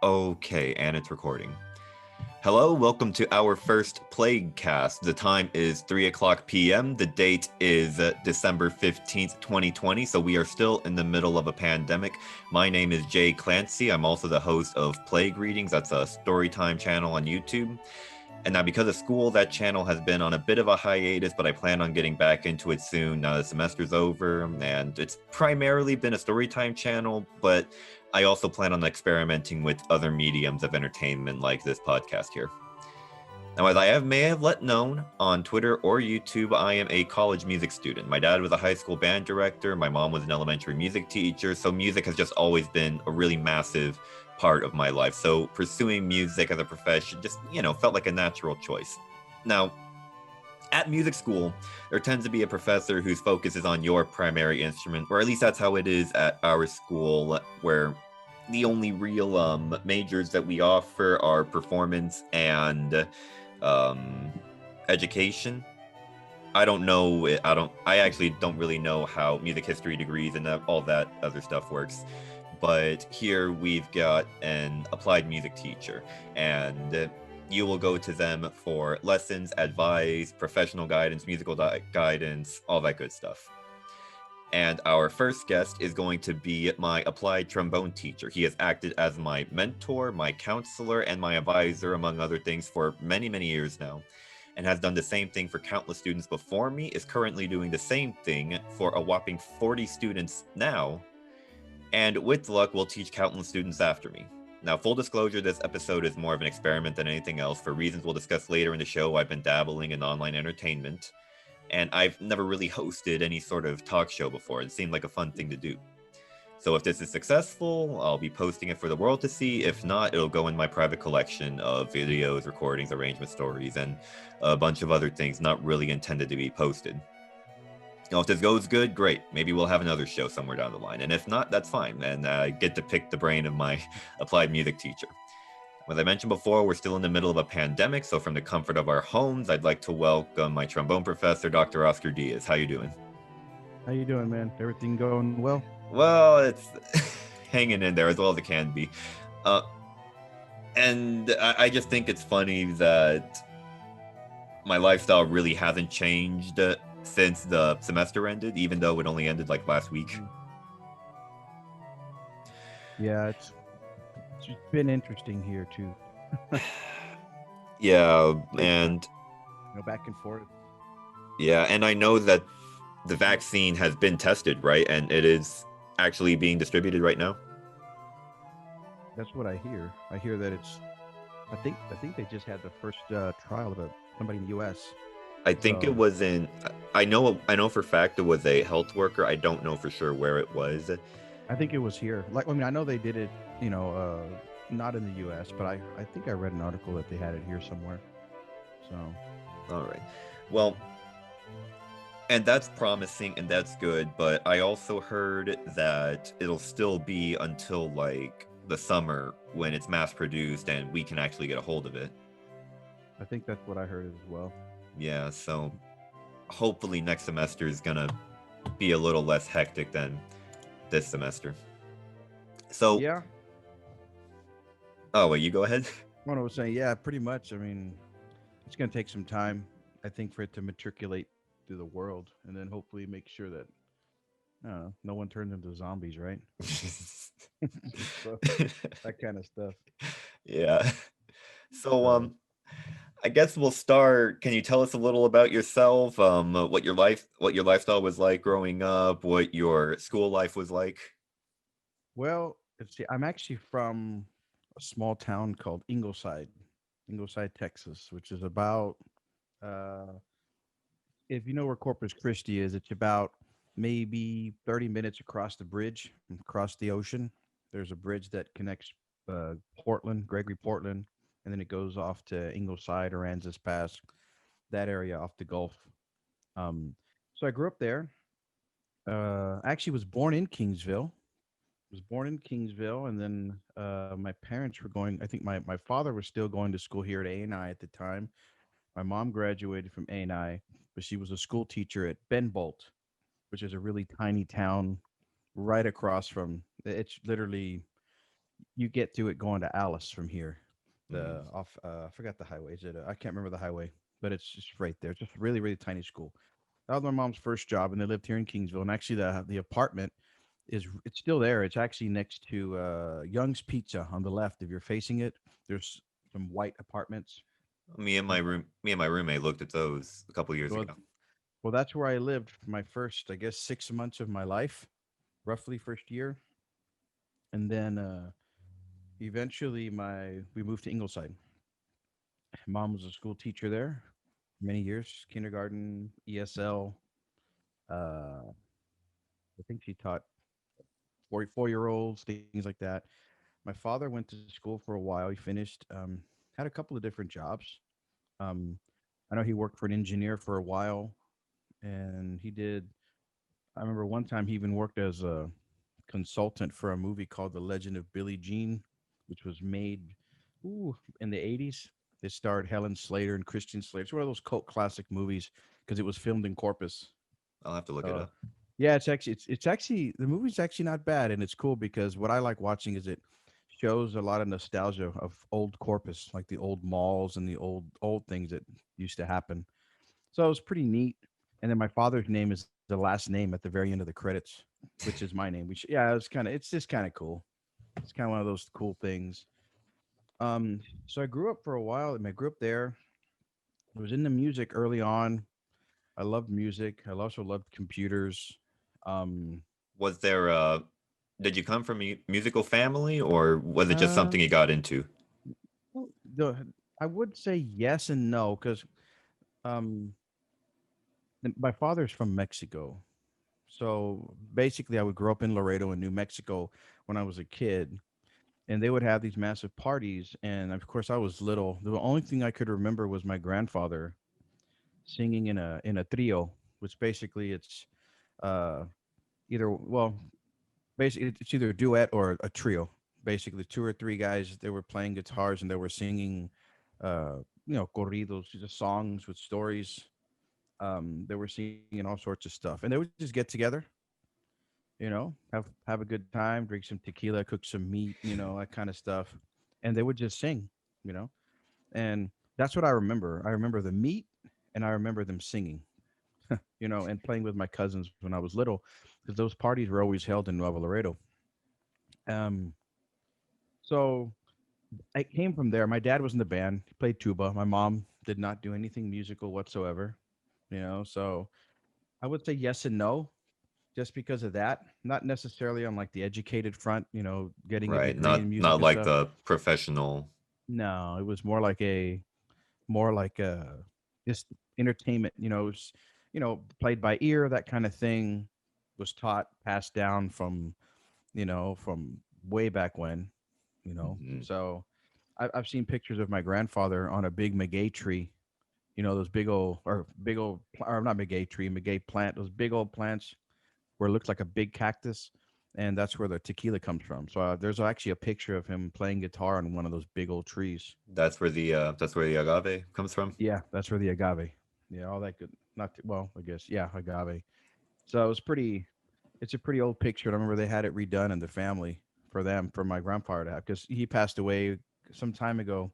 Okay, and it's recording. Hello, welcome to our first Plaguecast. The time is 3 o'clock p.m. The date is December 15th, 2020, so we are still in the middle of a pandemic. My name is Jay Clancy. I'm also the host of Plague Readings. That's a storytime channel on YouTube. And now, because of school, that channel has been on a bit of a hiatus, but I plan on getting back into it soon now the semester's over. And it's primarily been a storytime channel, but I also plan on experimenting with other mediums of entertainment like this podcast here. Now, as may have let known on Twitter or YouTube, I am a college music student. My dad was a high school band director. My mom was an elementary music teacher. So music has just always been a really massive part of my life. So pursuing music as a profession just, felt like a natural choice. Now, at music school, there tends to be a professor whose focus is on your primary instrument, or at least that's how it is at our school, where the only real majors that we offer are performance and education. I actually don't really know how music history degrees and all that other stuff works. But here we've got an applied music teacher, and you will go to them for lessons, advice, professional guidance, musical guidance, all that good stuff. And our first guest is going to be my applied trombone teacher. He has acted as my mentor, my counselor, and my advisor, among other things, for many, many years now, and has done the same thing for countless students before me, is currently doing the same thing for a whopping 40 students now, and with luck will teach countless students after me. Now, full disclosure, this episode is more of an experiment than anything else. For reasons we'll discuss later in the show, I've been dabbling in online entertainment, and I've never really hosted any sort of talk show before. It seemed like a fun thing to do. So if this is successful, I'll be posting it for the world to see. If not, it'll go in my private collection of videos, recordings, arrangement stories, and a bunch of other things not really intended to be posted. Now, if this goes good, great. Maybe we'll have another show somewhere down the line. And if not, that's fine. And I get to pick the brain of my applied music teacher. As I mentioned before, we're still in the middle of a pandemic, so from the comfort of our homes, I'd like to welcome my trombone professor, Dr. Oscar Diaz. How you doing? How you doing, man? Everything going well? Well, it's hanging in there as well as it can be. Uh, and I just think it's funny that my lifestyle really hasn't changed since the semester ended, even though it only ended like last week. Yeah, it's been interesting here too. Yeah, and Back and forth. yeah, and I know that the vaccine has been tested, right? And it is actually being distributed right now. That's what I hear. I hear that it's. I think they just had the first trial of somebody in the U.S. I think it So was in. I know for a fact it was a health worker. I don't know for sure where it was. I think it was here. Like, I mean, I know they did it. Not in the U.S., but I think I read an article that they had it here somewhere. So All right. Well, and that's promising and that's good, but I also heard that it'll still be until like the summer when it's mass produced and we can actually get a hold of it. I think that's what I heard as well. Yeah, so hopefully next semester is gonna be a little less hectic than this semester. So, Yeah. oh, wait, you go ahead. What I was saying, yeah, pretty much. I mean, it's going to take some time, I think, for it to matriculate through the world, and then hopefully make sure that I don't know, no one turns into zombies, right? So that kind of stuff. Yeah. So, So I guess we'll start. Can you tell us a little about yourself? What your lifestyle was like growing up, what your school life was like? well, let's see. I'm actually from a small town called Ingleside, Texas, which is about uh, if you know where Corpus Christi is, it's about maybe 30 minutes across the bridge, across the ocean. There's a bridge that connects Gregory Portland, and then it goes off to Ingleside, Aransas Pass, that area off the Gulf. Um, so I grew up there. I actually was born in Kingsville. Was born in Kingsville, and then my parents were going. I think my father was still going to school here at A&I at the time. My mom graduated from A&I, but she was a school teacher at Ben Bolt, which is a really tiny town right across from. It's literally you get to it going to Alice from here. Mm. The off I forgot the highway. Is it I can't remember the highway, but it's just right there. It's just a really really tiny school. That was my mom's first job, and they lived here in Kingsville. And actually, the apartment it's still there. It's actually next to Young's Pizza on the left. If you're facing it, there's some white apartments. Me and my roommate looked at those a couple years Well, ago. well, that's where I lived for my first, I guess, 6 months of my life, roughly first year, and then eventually my we moved to Ingleside. Mom was a school teacher there, many years, kindergarten, ESL. I think she taught 44-year-olds, things like that. My father went to school for a while. He finished, had a couple of different jobs. Um, I know he worked for an engineer for a while, and he did. I remember one time he even worked as a consultant for a movie called The Legend of Billie Jean, which was made in the 80s. It starred Helen Slater and Christian Slater. It's one of those cult classic movies because it was filmed in Corpus. I'll have to look it So up. yeah, it's actually the movie's actually not bad, and it's cool because what I like watching is it shows a lot of nostalgia of old Corpus, like the old malls and the old things that used to happen. So it was pretty neat. And then my father's name is the last name at the very end of the credits, which is my name. Which yeah, it's just kind of cool. It's kind of one of those cool things. So I grew up for a while. I grew up there. I was into music early on. I loved music. I also loved computers. Um, Was there did you come from a musical family, or was it just something you um, got into? well, I would say yes and no because um, my father's from Mexico. So basically, I would grow up in Laredo in New Mexico when I was a kid, and they would have these massive parties. And of course, I was little. The only thing I could remember was my grandfather singing in a trio, which basically it's uh, either basically it's either a duet or a trio. Basically, two or three guys they were playing guitars and they were singing, corridos, just songs with stories. They were singing all sorts of stuff, and they would just get together, have a good time, drink some tequila, cook some meat, that kind of stuff, and they would just sing, you know, and that's what I remember. I remember the meat, and I remember them singing, and playing with my cousins when I was little, because those parties were always held in Nuevo Laredo. Um, so I came from there. My dad was in the band; he played tuba. My mom did not do anything musical whatsoever, So I would say yes and no, just because of that. Not necessarily on like the educated front, getting a Right, degree in music not and like stuff. the professional. No, it was more like a just entertainment. It was, played by ear, that kind of thing. Was taught, passed down from way back when. Mhm. So I've seen pictures of my grandfather on a big maguey tree. Those or not maguey tree, maguey plant. Those big old plants where it looks like a big cactus, and that's where the tequila comes from. So there's actually a picture of him playing guitar on one of those big old trees. That's where the agave comes from. Yeah, that's where the agave. Yeah, all that good. Not too, well, I guess. Yeah, agave. So it was pretty. It's a pretty old picture. And I remember they had it redone in the family for my grandfather to have because he passed away some time ago.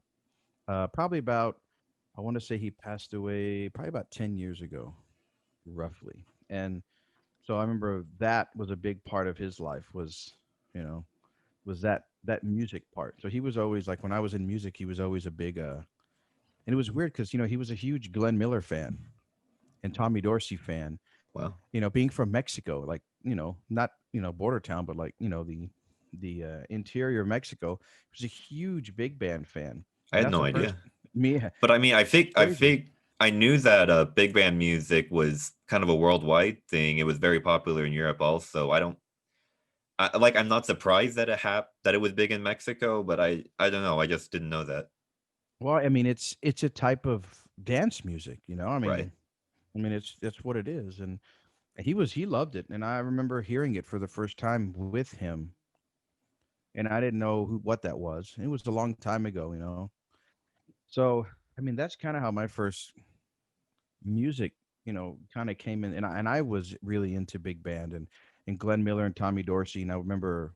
Probably about. I want to say he passed away probably about 10 years ago, roughly. And so I remember that was a big part of his life you know, was that music part. So he was always like when I was in music, he was always a big and it was weird because he was a huge Glenn Miller fan and Tommy Dorsey fan. Wow, Being from Mexico, like not border town, but like the interior of Mexico, he was a huge big band fan, I and had that's no the first idea. me. But I mean, I Crazy. think I knew that big band music was kind of a worldwide thing. It was very popular in Europe also. I'm not surprised that that it was big in Mexico, but I don't know. I just didn't know that. Well, I mean, it's a type of dance music, I Right. mean, it's that's what it is, and he loved it, and I remember hearing it for the first time with him, and I didn't know what that was. It was a long time ago. So I mean, that's kind of how my first music, kind of came in, and I was really into big band and Glenn Miller and Tommy Dorsey, and I remember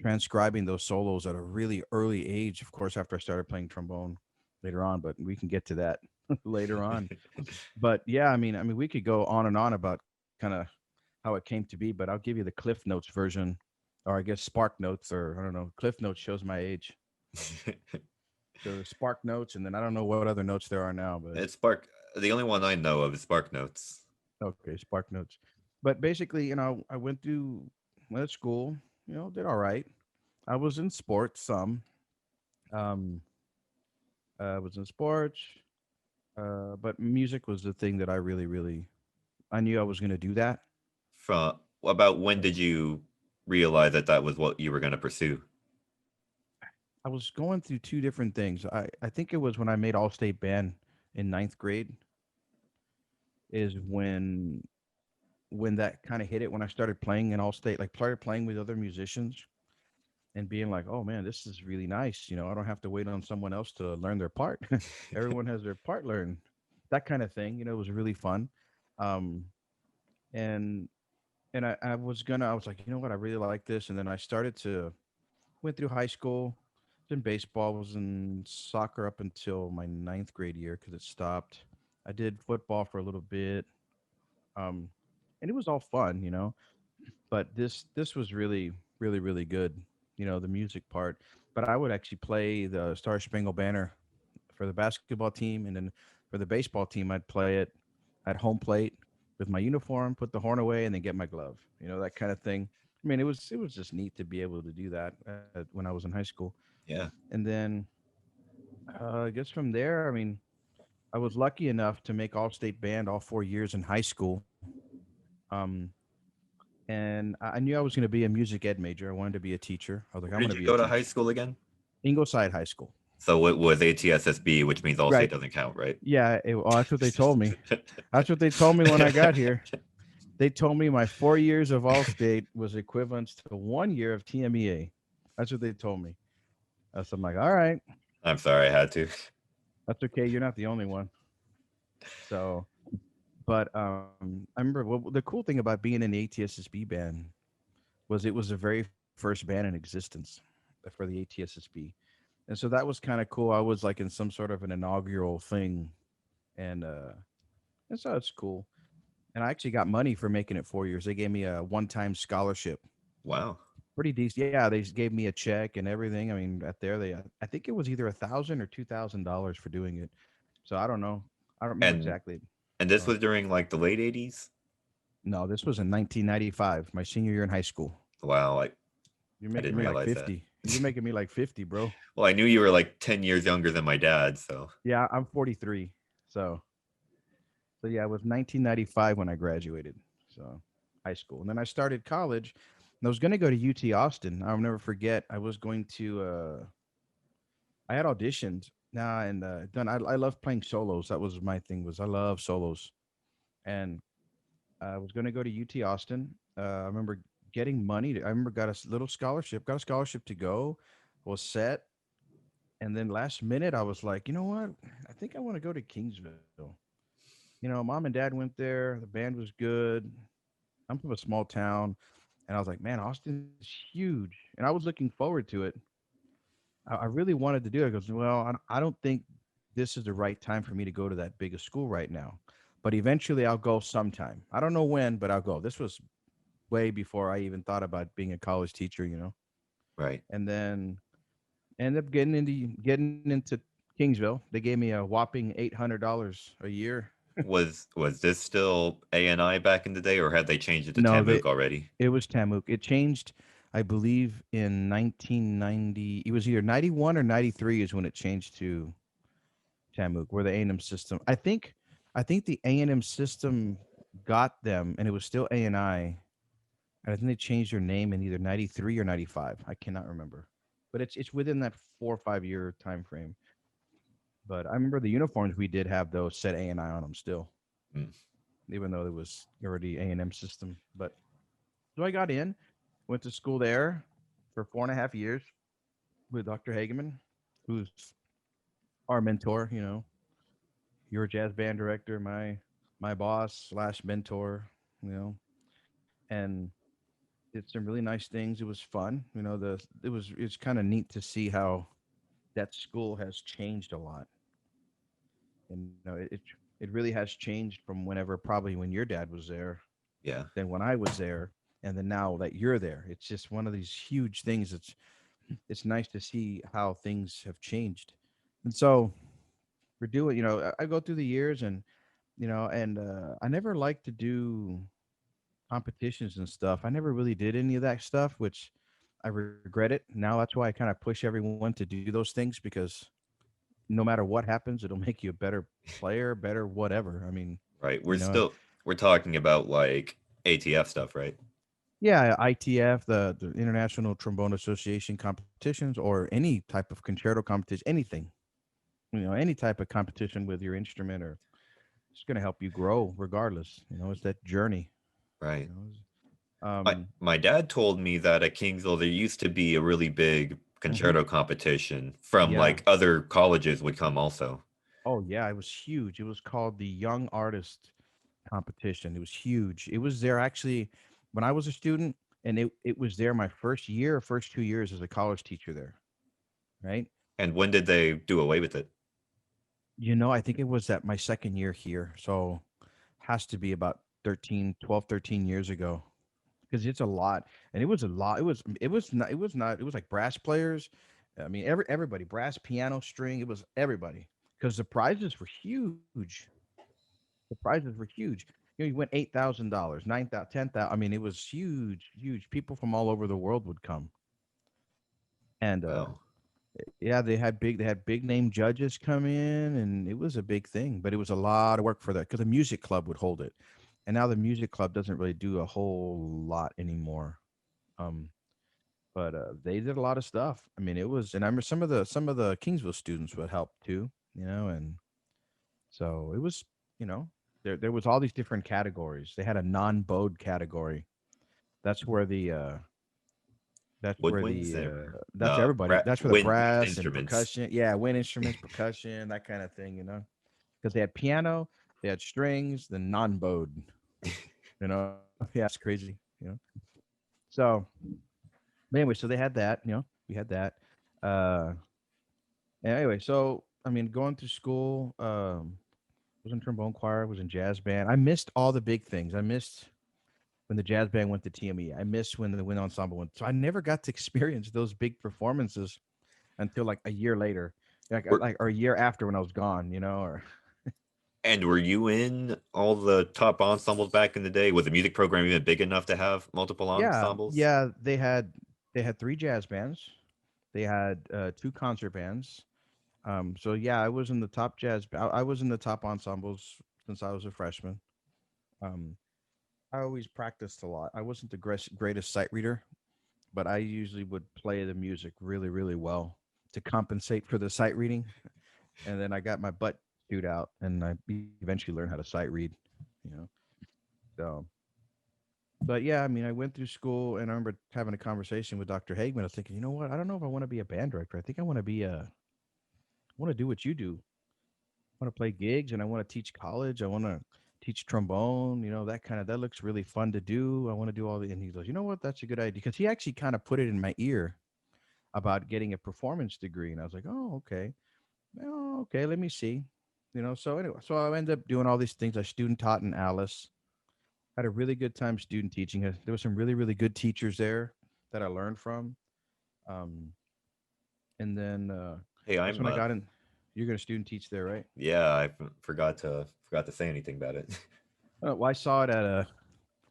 transcribing those solos at a really early age. Of course, after I started playing trombone later on, but we can get to that later on. But yeah, I mean, we could go on and on about kind of how it came to be, but I'll give you the Cliff Notes version, or I guess Spark Notes, or I don't know. Cliff Notes shows my age. So the Spark Notes, and then I don't know what other notes there are now, but It's Spark. The only one I know of is Spark Notes. okay, Spark Notes. But basically, I went to school, did all right. I was in sports some. Um, I was in sports, but music was the thing that I really, really, I knew I was going to do that. From about when So did you realize that that was what you were going to pursue? I was going through two different things. I think it was when I made All State Band in ninth grade is when that kind of hit it when I started playing in All State, like started playing with other musicians and being like, oh man, this is really nice. I don't have to wait on someone else to learn their part. Everyone has their part learned. That kind of thing. It was really fun. Um, and I was like, you know what, I really like this. And then I started to went through high school, was in baseball, was in soccer up until my ninth grade year because it stopped. I did football for a little bit. Um, and it was all fun. But this was really, really, really good. The music part. But I would actually play the Star Spangled Banner for the basketball team, and then for the baseball team, I'd play it at home plate with my uniform, put the horn away, and then get my glove. That kind of thing. I mean, it was just neat to be able to do that when I was in high school. Yeah. And then I guess from there, I mean, I was lucky enough to make all state band all 4 years in high school. Um, and I knew I was going to be a music ed major. I wanted to be a teacher. I was like, I'm Where going did to you be a go to high teacher. school again? Ingleside High School. So it was ATSSB, which means Right. Allstate doesn't count, right? Yeah. Well, that's what they told me. That's what they told me when I got here. They told me my 4 years of Allstate was equivalent to 1 year of TMEA. That's what they told me. So I'm like, all right, I'm sorry I had to. that's okay. You're not the only one. So, but I remember the cool thing about being in the ATSSB band was it was the very first band in existence for the ATSSB. And so that was kind of cool. I was like in some sort of an inaugural thing, and so it's cool. And I actually got money for making it 4 years. They gave me a one-time scholarship, Wow. pretty decent. Yeah, they gave me a check and everything. I mean, at there, I think it was either 1,000 or $2,000 for doing it. So I don't know. I don't remember And exactly. and this So was during like the late 80s? no, this was in 1995, my senior year in high school. Wow, You're I making didn't me like realize that. 50. You're making me like 50, bro. Well, I knew you were like 10 years younger than my dad, so Yeah, I'm 43. So yeah, it was 1995 when I graduated. So high school, and then I started college. And I was going to go to UT Austin. I'll never forget. I was going to. I had auditioned. Nah, and done. I love playing solos. That was my thing. Was I love solos, and I was going to go to UT Austin. I remember getting money. I remember got a little scholarship. Got a scholarship to go. Was set, and then last minute I was like, you know what? I think I want to go to Kingsville. Mom and dad went there. The band was good. I'm from a small town, and I was like, man, Austin's huge, and I was looking forward to it. I really wanted to do it. I goes, well, I don't think this is the right time for me to go to that big a school right now, but eventually I'll go sometime. I don't know when, but I'll go. This was way before I even thought about being a college teacher. right. And then ended up getting into Kingsville. They gave me a whopping $800 a year. Was this still ANI back in the day, or had they changed it to No, Tamuk already? it was Tamuk. It changed, I believe, in 1990. It was either 91 or 93 is when it changed to Tamuk, where the A&M system. I think the A&M system got them, and it was still ANI. And I think they changed their name in either 93 or 95. I cannot remember, but it's within that 4 or 5 year time frame. But I remember the uniforms we did have those said ANI on them still, Mm. even though it was already A&M system. But so I got in, went to school there for 4.5 years with Dr. Hageman, who's our mentor. Your jazz band director, my boss slash mentor. You know, and did some really nice things. It was fun. It's kind of neat to see how that school has changed a lot. It really has changed from whenever probably when your dad was there, Yeah. then when I was there, and then now that you're there. It's just one of these huge things. It's nice to see how things have changed. And so we're doing, I go through the years and I never liked to do competitions and stuff. I never really did any of that stuff, which I regret it. Now that's why I kind of push everyone to do those things because no matter what happens, it'll make you a better player, better whatever. I mean, Right. you know, We're talking about like ATF stuff, right? yeah, ITF, the International Trombone Association competitions, or any type of concerto competition, anything, any type of competition with your instrument, or it's going to help you grow regardless. It's that journey. Right. You know, My um, my dad told me that at Kingsville there used to be a really big mhm, concerto competition from yeah. like other colleges would come also. Oh yeah, it was huge. It was called the Young Artist Competition. It was huge. It was there actually when I was a student, and it was there my first year, first 2 years as a college teacher there. Right. And when did they do away with it? I think it was at my second year here. So has to be about 13, 12, 13 years ago. Because it's a lot. And it was a lot. It was like brass players. I mean, everybody, brass, piano, string, it was everybody. Because the prizes were huge. The prizes were huge. You win $8,000, 9,000, 10,000. I mean, it was huge, huge. People from all over the world would come, and Wow. yeah, they had big name judges come in, and it was a big thing. But it was a lot of work for that because the music club would hold it, and now the music club doesn't really do a whole lot anymore. Um, but they did a lot of stuff. I mean, it was, and I remember some of the Kingsville students would help too, and so it was, you know, there was all these different categories. They had a non-bowed category. That's where the that's where Woodwinds the or that's no, everybody. That's where the wind brass and instruments. percussion. Yeah, wind instruments, percussion, that kind of thing. Because they had piano, they had strings, then non-bowed. Yeah, it's crazy. So anyway, so they had that. We had that. Uh, anyway, so I mean, going through school, was in trombone choir, was in jazz band. I missed all the big things. I missed when the jazz band went to TME. I missed when the wind ensemble went. So I never got to experience those big performances until like a year later, Were or a year after when I was gone. Or and were you in all the top ensembles back in the day? Was the music program even big enough to have multiple yeah, ensembles? yeah. They had three jazz bands. They had two concert bands. So yeah, I was in the top jazz. I was in the top ensembles since I was a freshman. Um, I always practiced a lot. I wasn't the greatest sight reader, but I usually would play the music really, really well to compensate for the sight reading. And then I got my butt chewed out, and I eventually learned how to sight read. You know, so but yeah, I mean, I went through school, and I remember having a conversation with Dr. Hagman. I was thinking, you know what? I don't know if I want to be a band director. I think I want to do what you do. I want to play gigs, and I want to teach college. I want to teach trombone. That looks really fun to do. I want to do all the. And he goes, you know what? That's a good idea because he actually kind of put it in my ear about getting a performance degree, and I was like, oh, okay, oh, okay, let me see. So anyway, so I ended up doing all these things. I student taught in Alice. Had a really good time student teaching. There were some really, really good teachers there that I learned from. Um, and then Hey, that's I'm when I got in. You're going to student teach there, right? yeah, forgot to say anything about it. Well, I saw it at a.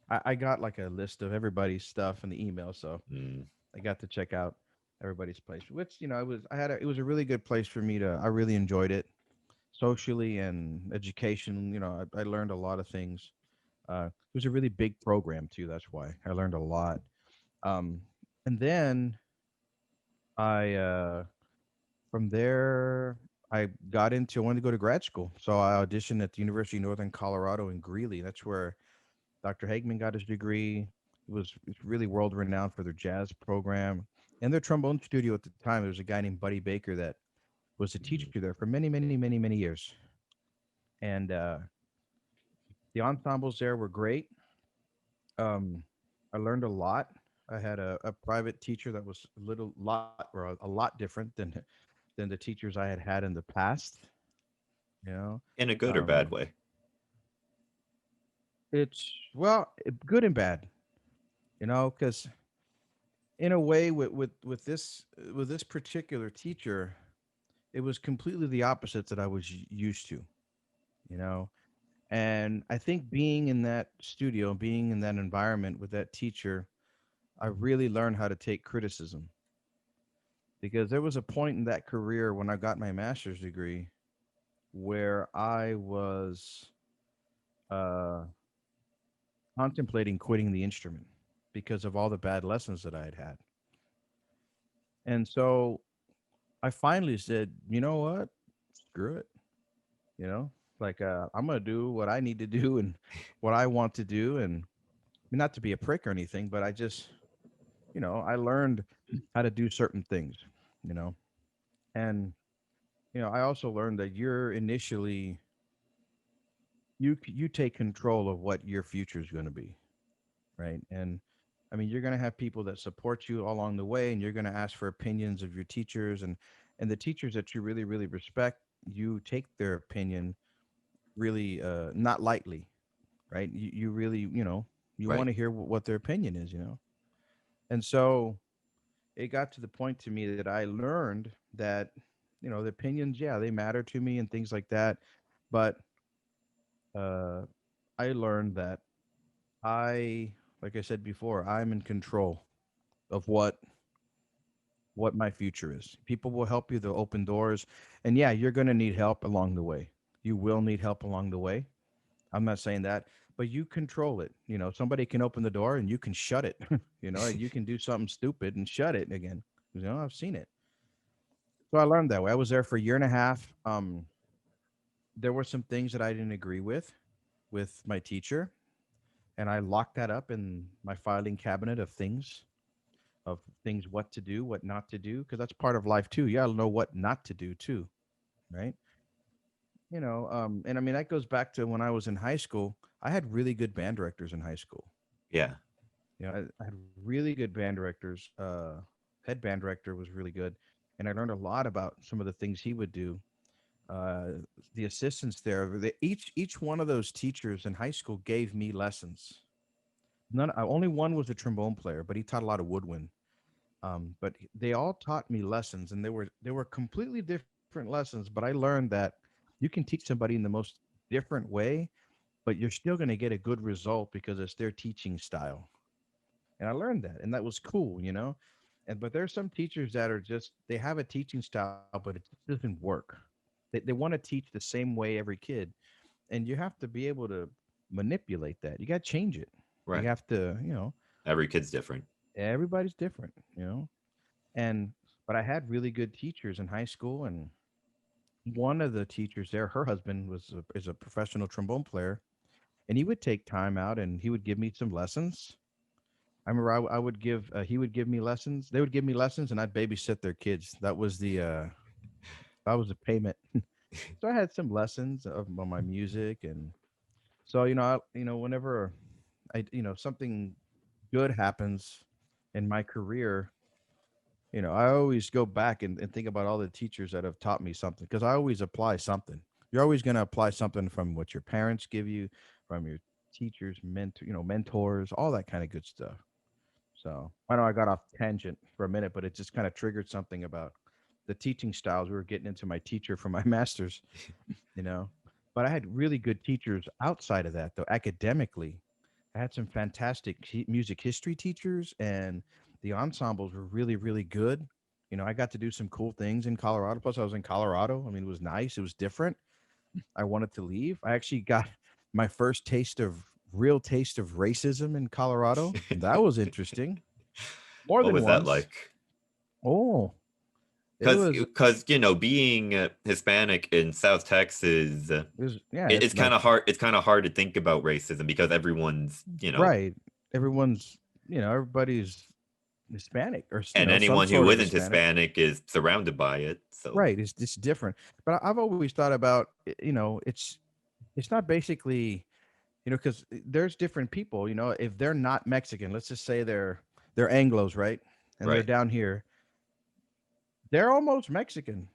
I got like a list of everybody's stuff in the email, so Mm. I got to check out everybody's place. Which it was a really good place for me to. I really enjoyed it socially and education. I learned a lot of things. It was a really big program too. That's why I learned a lot. Um, and then I from there I got into I wanted to go to grad school, so I auditioned at the University of Northern Colorado in Greeley. That's where Dr. Hagman got his degree. It's really world renowned for their jazz program and their trombone studio at the time. There was a guy named Buddy Baker that was a teacher Mm. there for many, many, many, many years, and the ensembles there were great. Um, I learned a lot. I had a private teacher that was a little lot or a lot different than the teachers I had in the past. You know, In a good or bad um, way. it's well, good and bad. You know, because in a way, with this particular teacher, it was completely the opposite that I was used to. You know, and I think being in that studio, being in that environment with that teacher, I really learned how to take criticism because there was a point in that career when I got my master's degree where I was uh, contemplating quitting the instrument because of all the bad lessons that I had had. And so I finally said, you know what? Screw it. You know, like I'm going to do what I need to do and what I want to do. And not to be a prick or anything, but I just, I learned how to do certain things, you know, and, I also learned that you take control of what your future is going to be, right? And I mean, you're going to have people that support you along the way, and you're going to ask for opinions of your teachers, and the teachers that you really really respect, you take their opinion really not lightly, right? You really, you want Right. to hear what their opinion is, and so it got to the point to me that I learned that, the opinions, yeah, they matter to me and things like that, but uh, I learned that like I said before, I'm in control of what my future is. People will help you, they'll open doors, and yeah, you're going to need help along the way. You will need help along the way. I'm not saying that, but you control it. Somebody can open the door and you can shut it. You can do something stupid and shut it again. I've seen it. So I learned that way. I was there for a year and a half. There were some things that I didn't agree with my teacher, and I locked that up in my filing cabinet of things what to do, what not to do, because that's part of life too. You got to know what not to do too, right? And I mean that goes back to when I was in high school. I had really good band directors in high school. Yeah. I had really good band directors. Head band director was really good, and I learned a lot about some of the things he would do. Uh, the assistants there, each one of those teachers in high school gave me lessons. Only one was a trombone player, but he taught a lot of woodwind. But they all taught me lessons, and they were completely different lessons. But I learned that you can teach somebody in the most different way, but you're still going to get a good result because it's their teaching style. And I learned that, and that was cool, but there's some teachers that are just they have a teaching style, but it just doesn't work. They want to teach the same way every kid, and you have to be able to manipulate that. You got to change it. You Right. have to, Every kid's different. everybody's different, and but I had really good teachers in high school, and one of the teachers there, her husband is a professional trombone player, and he would take time out and he would give me some lessons. I remember I would give he would give me lessons. They would give me lessons, and I'd babysit their kids. That was the payment. So I had some lessons on my music, and so whenever something good happens in my career, I always go back and think about all the teachers that have taught me something because I always apply something. You're always going to apply something from what your parents give you, from your teachers, mentors, all that kind of good stuff. So I know I got off tangent for a minute, but it just kind of triggered something about the teaching styles. We were getting into my teacher for my master's, you know. But I had really good teachers outside of that, though. Academically, I had some fantastic music history teachers, and the ensembles were really, really good. I got to do some cool things in Colorado. Plus, I was in Colorado. I mean, it was nice. It was different. I wanted to leave. I actually got my first real taste of racism in Colorado. That was interesting. More What than was that once. like? Oh, it Because was. because being Hispanic in South Texas, Yeah. It's it's kind like of hard. It's kind of hard to think about racism because everyone's right. Everyone's. Everybody's Hispanic or and some anyone sort who of isn't Hispanic. Hispanic is surrounded by it. So Right. It's different. But I've always thought about it's not basically because there's different people. If they're not Mexican, let's just say they're Anglos, right? And they're Right. down here. They're almost Mexican.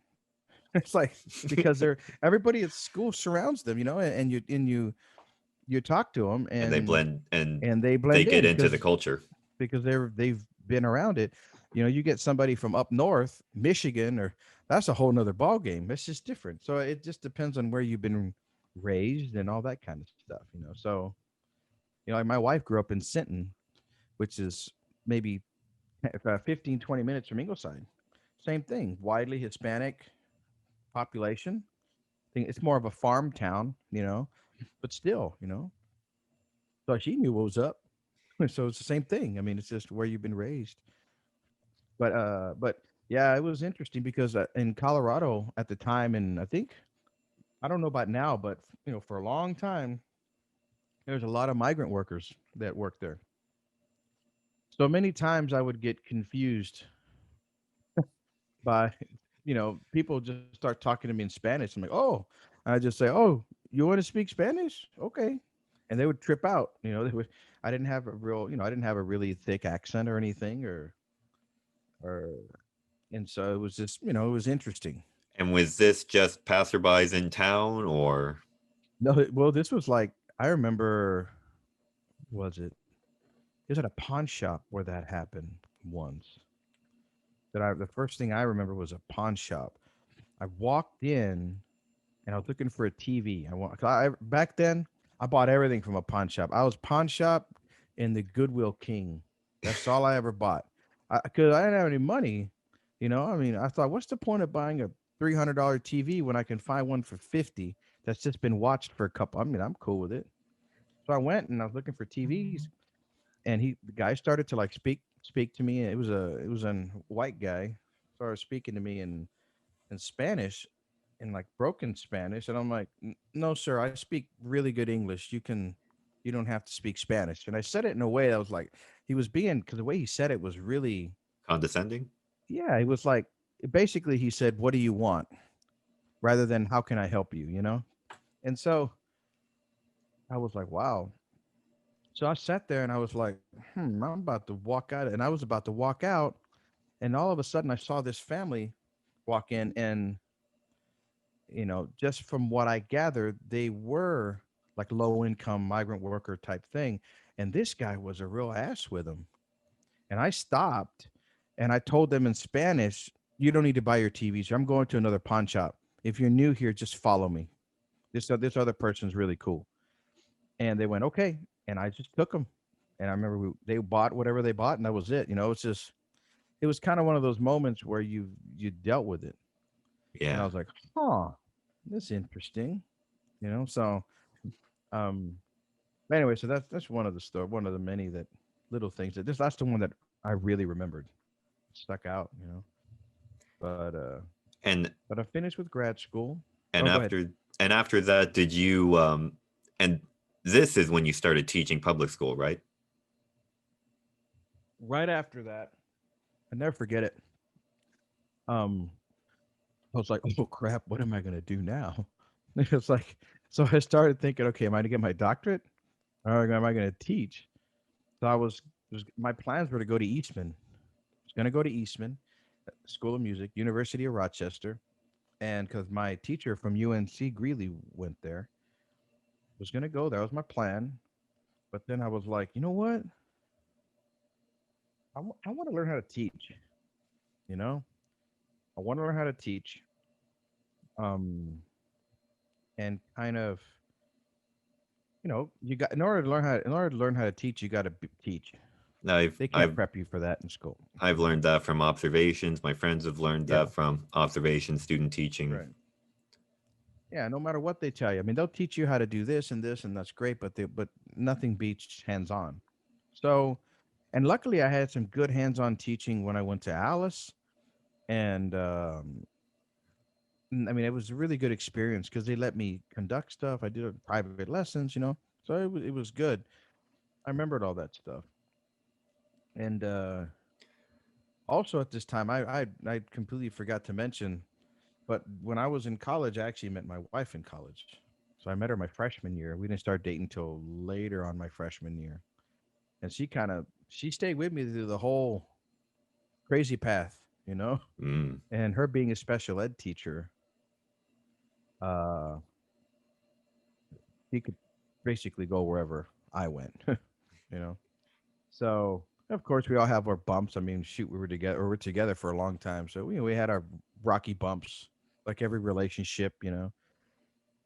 It's like because they're everybody at school surrounds them, and you talk to them, And they and blend and they they blend get in into the because culture. they've been around it. You get somebody from up north, Michigan, or that's a whole nother ball game. It's just different. So it just depends on where you've been raised and all that kind of stuff. So like my wife grew up in Sinton, which is maybe 15, 20 minutes from Ingleside. Same thing, widely Hispanic population. I think it's more of a farm town, but still. So she knew what was up. So it's the same thing. I mean, it's just where you've been raised. But yeah, it was interesting because in Colorado at the time, and I think I don't know about now, but for a long time, there's a lot of migrant workers that work there. So many times I would get confused by, people just start talking to me in Spanish. I'm like, oh, and I just say, oh, you want to speak Spanish? Okay. And they would trip out. I didn't have a I didn't have a really thick accent or anything, or, and so it was just, it was interesting. And was this just passerbys in town or No, well, this was like, I remember, was it was at a pawn shop where that happened once. The first thing I remember was a pawn shop. I walked in and I was looking for a TV. Back then I bought everything from a pawn shop. I was pawn shop and the Goodwill King. That's all I ever bought. Because I didn't have any money. I mean, I thought, what's the point of buying a $300 TV when I can find one for 50 that's just been watched for a couple? I mean, I'm cool with it. So I went and I was looking for TVs, and the guy started to like speak to me. It was a white guy started speaking to me in Spanish, in like broken Spanish, and I'm like, No, sir, I speak really good English. You don't have to speak Spanish." And I said it in a way that was like he was being, because the way he said it was really, condescending? yeah, he was like, basically he said, "What do you want?" rather than "How can I help you?" And so I was like, wow. So I sat there and I was like, I'm about to walk out, and I was about to walk out, and all of a sudden I saw this family walk in, and just from what I gathered, they were like low income migrant worker type thing. And this guy was a real ass with them. And I stopped and I told them in Spanish, "You don't need to buy your TVs. I'm going to another pawn shop. If you're new here, just follow me. This other person's really cool." And they went, "Okay." And I just took them. And I remember they bought whatever they bought, and that was it. It was kind of one of those moments where you dealt with it. And I Yeah. was like, huh, that's interesting. So um anyway, so that's one of the many that little things that's the one that I really remembered, stuck out. But And I finished with grad school. and Oh, go ahead. after that did you and this is when you started teaching public school, right? Right after that, I never forget it. Um, I was like, oh crap, what am I gonna do now? It's like, so I started thinking, okay, am I gonna get my doctorate, or am I gonna teach? So my plans were to go to Eastman. I was gonna go to Eastman School of Music, University of Rochester, and because my teacher from UNC Greeley went there, was gonna go there. That was my plan. But then I was like, you know what? I want to learn how to teach. You know, I want to learn how to teach. Um, and kind of, you got in order to learn how to teach, you got to teach. i've They can't i've prep you for that in school. I've learned that from observations. My friends have learned Yeah, that from observation, student teaching. right. Yeah, no matter what they tell you. I mean, they'll teach you how to do this, and that's great, but nothing beats hands on. So, and luckily, I had some good hands on teaching when I went to Alice, and I mean, it was a really good experience because they let me conduct stuff. I did private lessons, so it was good. I remembered all that stuff, and also at this time, I completely forgot to mention, but when I was in college, I actually met my wife in college. So I met her my freshman year. We didn't start dating until later on my freshman year, and she kind of she stayed with me through the whole crazy path, you know. Mm. And her being a special ed teacher, uh, she could basically go wherever I went, you know. So of course we all have our bumps. I mean, shoot, we were together for a long time, so we had our rocky bumps, like every relationship, you know.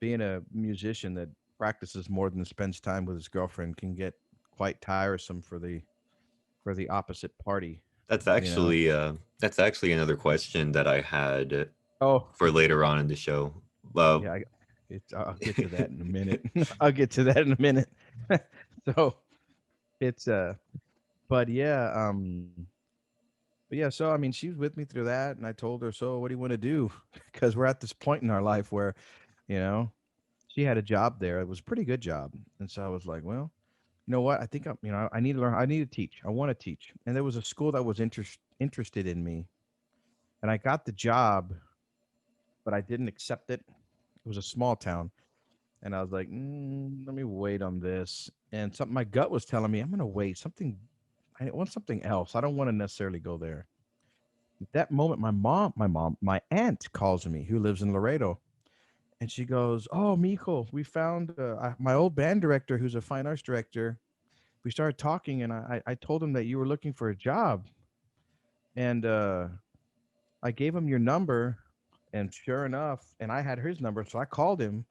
Being a musician that practices more than spends time with his girlfriend can get quite tiresome for the opposite party, That's you know. actually that's actually another question that I had Oh, for later on in the show. Uh, yeah, I'll get to that in a minute. I'll get to that in a minute. So it's but yeah, but yeah. So I mean, she was with me through that, and I told her, so what do you want to do? Because we're at this point in our life where, you know, she had a job there. It was a pretty good job, and so I was like, well, you know what? I think I need to learn. I need to teach. I want to teach. And there was a school that was interested in me, and I got the job, but I didn't accept it. It was a small town, and I was like, let me wait on this. And something my gut was telling me, I'm gonna wait. I want something else. I don't want to necessarily go there. At that moment, my aunt calls me, who lives in Laredo, and she goes, "Oh, Mijo, we found my old band director, who's a fine arts director. We started talking, and I told him that you were looking for a job, and I gave him your number, and sure enough, and I had his number, so I called him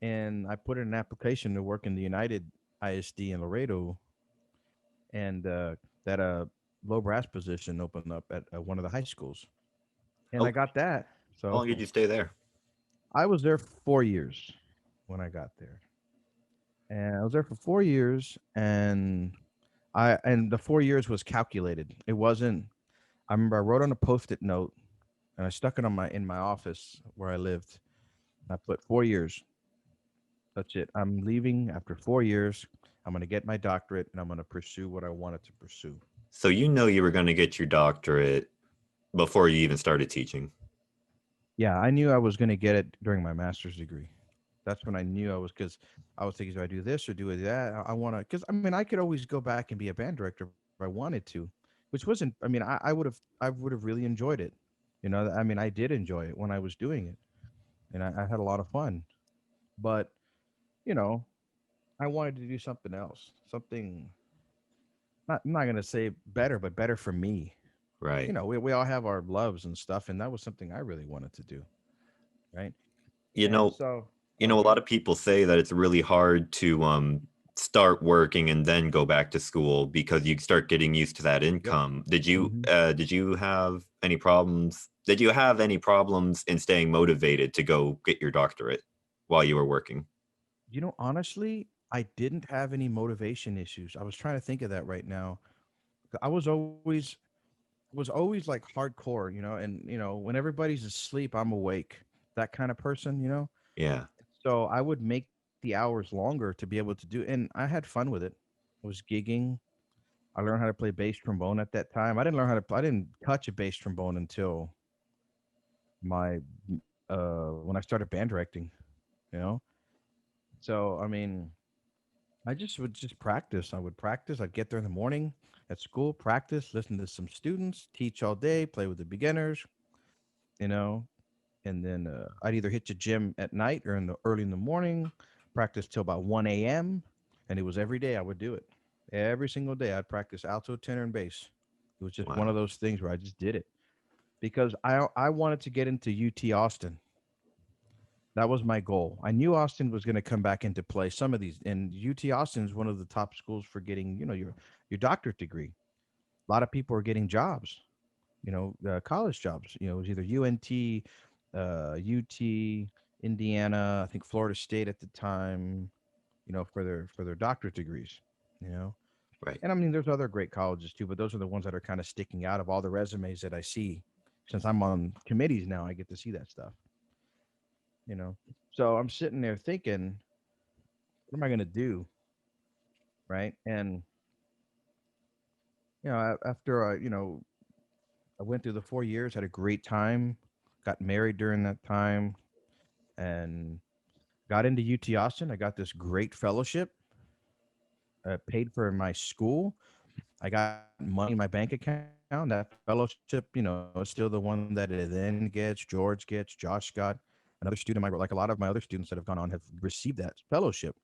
and I put in an application to work in the United ISD in Laredo, and that low brass position opened up at one of the high schools, and I oh, got that. how So long did you stay there? I was there for 4 years when I got there, and I was there for 4 years, and the 4 years was calculated. It wasn't. I remember I wrote on a post-it note and I stuck it on my in my office where I lived. I put 4 years. That's it. I'm leaving after 4 years. I'm going to get my doctorate and I'm going to pursue what I wanted to pursue. So you know you were going to get your doctorate before you even started teaching. Yeah, I knew I was going to get it during my master's degree. That's when I knew I was, because I was thinking, do I do this or do that? I want to, because I mean, I could always go back and be a band director if I wanted to, which wasn't. I mean, I would have really enjoyed it. You know, I mean, I did enjoy it when I was doing it, and I had a lot of fun. But you know, I wanted to do something else, something not. I'm not gonna say better, but better for me. You Right. know, we all have our loves and stuff, and that was something I really wanted to do, right? You And know, so, you oh, know, a go lot ahead. of people say that it's really hard to start working and then go back to school because you start getting used to that Yep. income. Hmm. Did you have any problems? Did you have any problems in staying motivated to go get your doctorate while you were working? You know, honestly, I didn't have any motivation issues. I was trying to think of that right now. I was always like hardcore, you know, and you know, when everybody's asleep, I'm awake. That kind of person, you know. Yeah. So I would make the hours longer to be able to do, and I had fun with it. I was gigging. I learned how to play bass trombone at that time. I didn't touch a bass trombone until my when I started band directing, you know. So I mean, I just would just practice. I would practice. I'd get there in the morning at school, practice, listen to some students, teach all day, play with the beginners, you know, and then I'd either hit the gym at night or in the early in the morning, practice till about 1 a.m. And it was every day I would do it. Every single day I'd practice alto, tenor, and bass. It was just one of Wow. those things where I just did it because I wanted to get into UT Austin. That was my goal. I knew Austin was going to come back into play. Some of these, and UT Austin is one of the top schools for getting, you know, your doctorate degree. A lot of people are getting jobs, you know, college jobs. You know, it was either UNT, UT, Indiana, I think Florida State at the time. You know, for their doctorate degrees. You know, Right. and I mean, there's other great colleges too, but those are the ones that are kind of sticking out of all the resumes that I see. Since I'm on committees now, I get to see that stuff. You know, so I'm sitting there thinking, what am I going to do, right? And you know, after you know, I went through the 4 years, had a great time, got married during that time, and got into UT Austin. I got this great fellowship, paid for my school, I got money in my bank account. That fellowship, is still the one that it then gets. George gets, Josh got, another student of my, like a lot of my other students that have gone on have received that fellowship.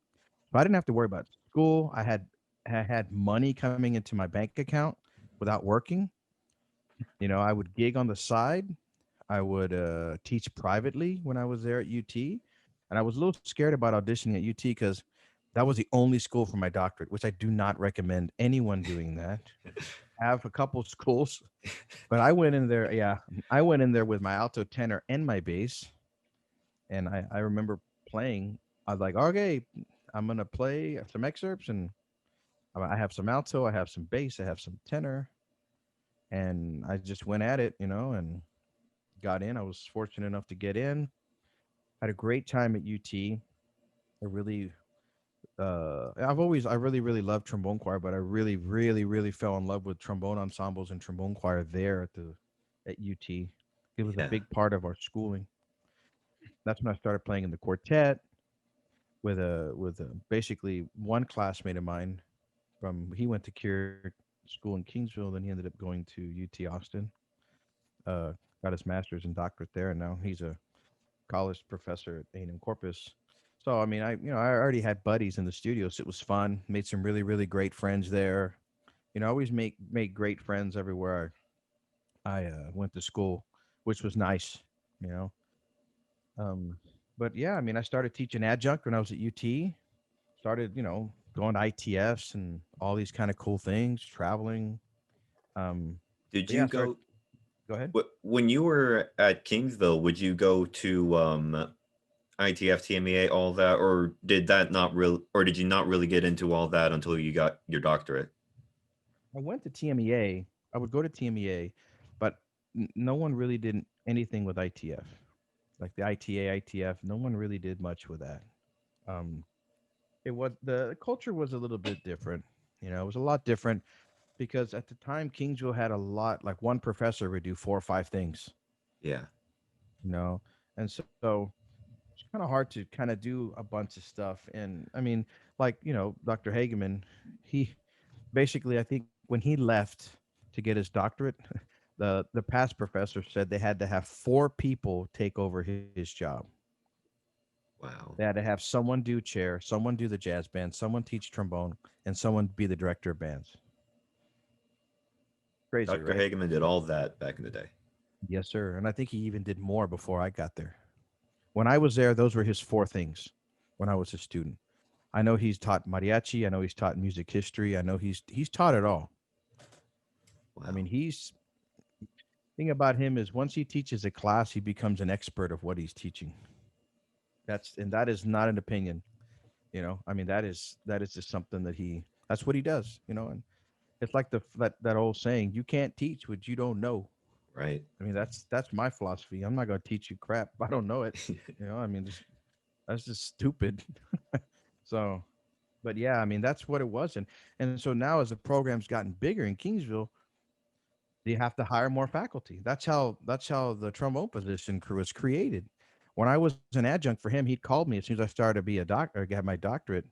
So I didn't have to worry about school. I had money coming into my bank account without working. I would gig on the side. I would teach privately when I was there at UT, and I was a little scared about auditioning at UT because that was the only school for my doctorate, which I do not recommend anyone doing that. I have a couple schools, but I went in there. Yeah, I went in there with my alto tenor and my bass, and I remember playing. I was like, okay, I'm gonna play some excerpts, and I have some alto, I have some bass, I have some tenor, and I just went at it, and got in. I was fortunate enough to get in. Had a great time at UT. I really, I really, really loved trombone choir, but I really, really, really fell in love with trombone ensembles and trombone choir there at UT. It was a Yeah. big part of our schooling. That's when I started playing in the quartet with basically one classmate of mine from he went to Cure School in Kingsville, then he ended up going to UT Austin. Uh, got his master's and doctorate there, and now he's a college professor at A&M Corpus. So I mean, I already had buddies in the studio, so it was fun. Made some really really great friends there. I always make great friends everywhere I went to school, which was nice. You know, um, but yeah, I mean, I started teaching adjunct when I was at UT. Started going to ITFs and all these kind of cool things, traveling. Um, Did but yeah, you I started. go Go ahead. when you were at Kingsville? Would you go to ITF, TMEA, all that, or did that not real, or did you not really get into all that until you got your doctorate? I went to TMEA. I would go to TMEA, but no one really did anything with ITF. Like the ITA, ITF, no one really did much with that. Um, it was the culture was a little bit different. It was a lot different because at the time Kingsville had a lot. Like one professor would do 4 or 5 things. Yeah. You know, and so it's kind of hard to kind of do a bunch of stuff. And I mean, like Dr. Hageman, he basically, I think when he left to get his doctorate, the past professor said they had to have 4 people take over his job. They Wow. had to have someone do chair, someone do the jazz band, someone teach trombone, and someone be the director of bands. Crazy, Dr. right? Hageman did all that back in the day. Yes, sir. And I think he even did more before I got there. When I was there, those were his 4 things when I was a student. I know he's taught mariachi. I know he's taught music history. I know he's taught it all. I Wow. mean, he's thing about him is once he teaches a class, he becomes an expert of what he's teaching. That is not an opinion. I mean, that is just something that that's what he does. And it's like that old saying, you can't teach what you don't know. Right. I mean, that's my philosophy. I'm not going to teach you crap if I don't know it. I mean, that's just stupid. So, but yeah, I mean, that's what it was. And so now as the program's gotten bigger in Kingsville, you have to hire more faculty. That's how the trombone position crew was created. When I was an adjunct for him, he'd called me as soon as I started to be a doctor, get my doctorate.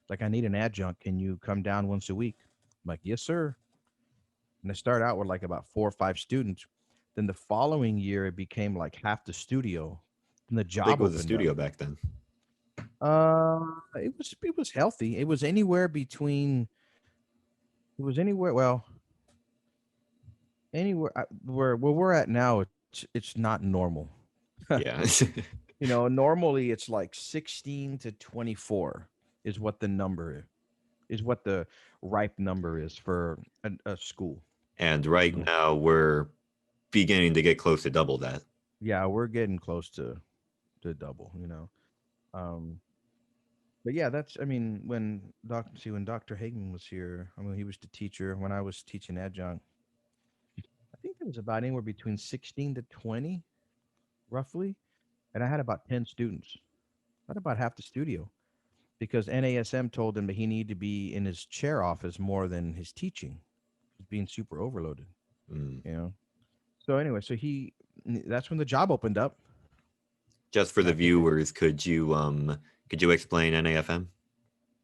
Like, I need an adjunct. Can you come down once a week? I'm like, yes, sir. And I started out with like about 4 or 5 students. Then the following year, it became like half the studio. And the How big job was the opened up. studio back then? It was healthy. It was anywhere between. It was anywhere. Well, anywhere where we're at now. It's not normal. Yeah. Normally it's like 16 to 24 is what the number is what the ripe number is for a school. And right So now we're beginning to get close to double that. yeah, we're getting close to double. Um, but yeah, that's I mean when Dr. Hagen was here, I mean he was the teacher when I was teaching adjunct. I think it was about anywhere between 16 to 20 roughly, and I had about 10 students. Not about half the studio. Because NASM told him that he needed to be in his chair office more than his teaching. He's being super overloaded, Mm. you know. So anyway, that's when the job opened up. Just for And the I figured, viewers, could you explain NAFM?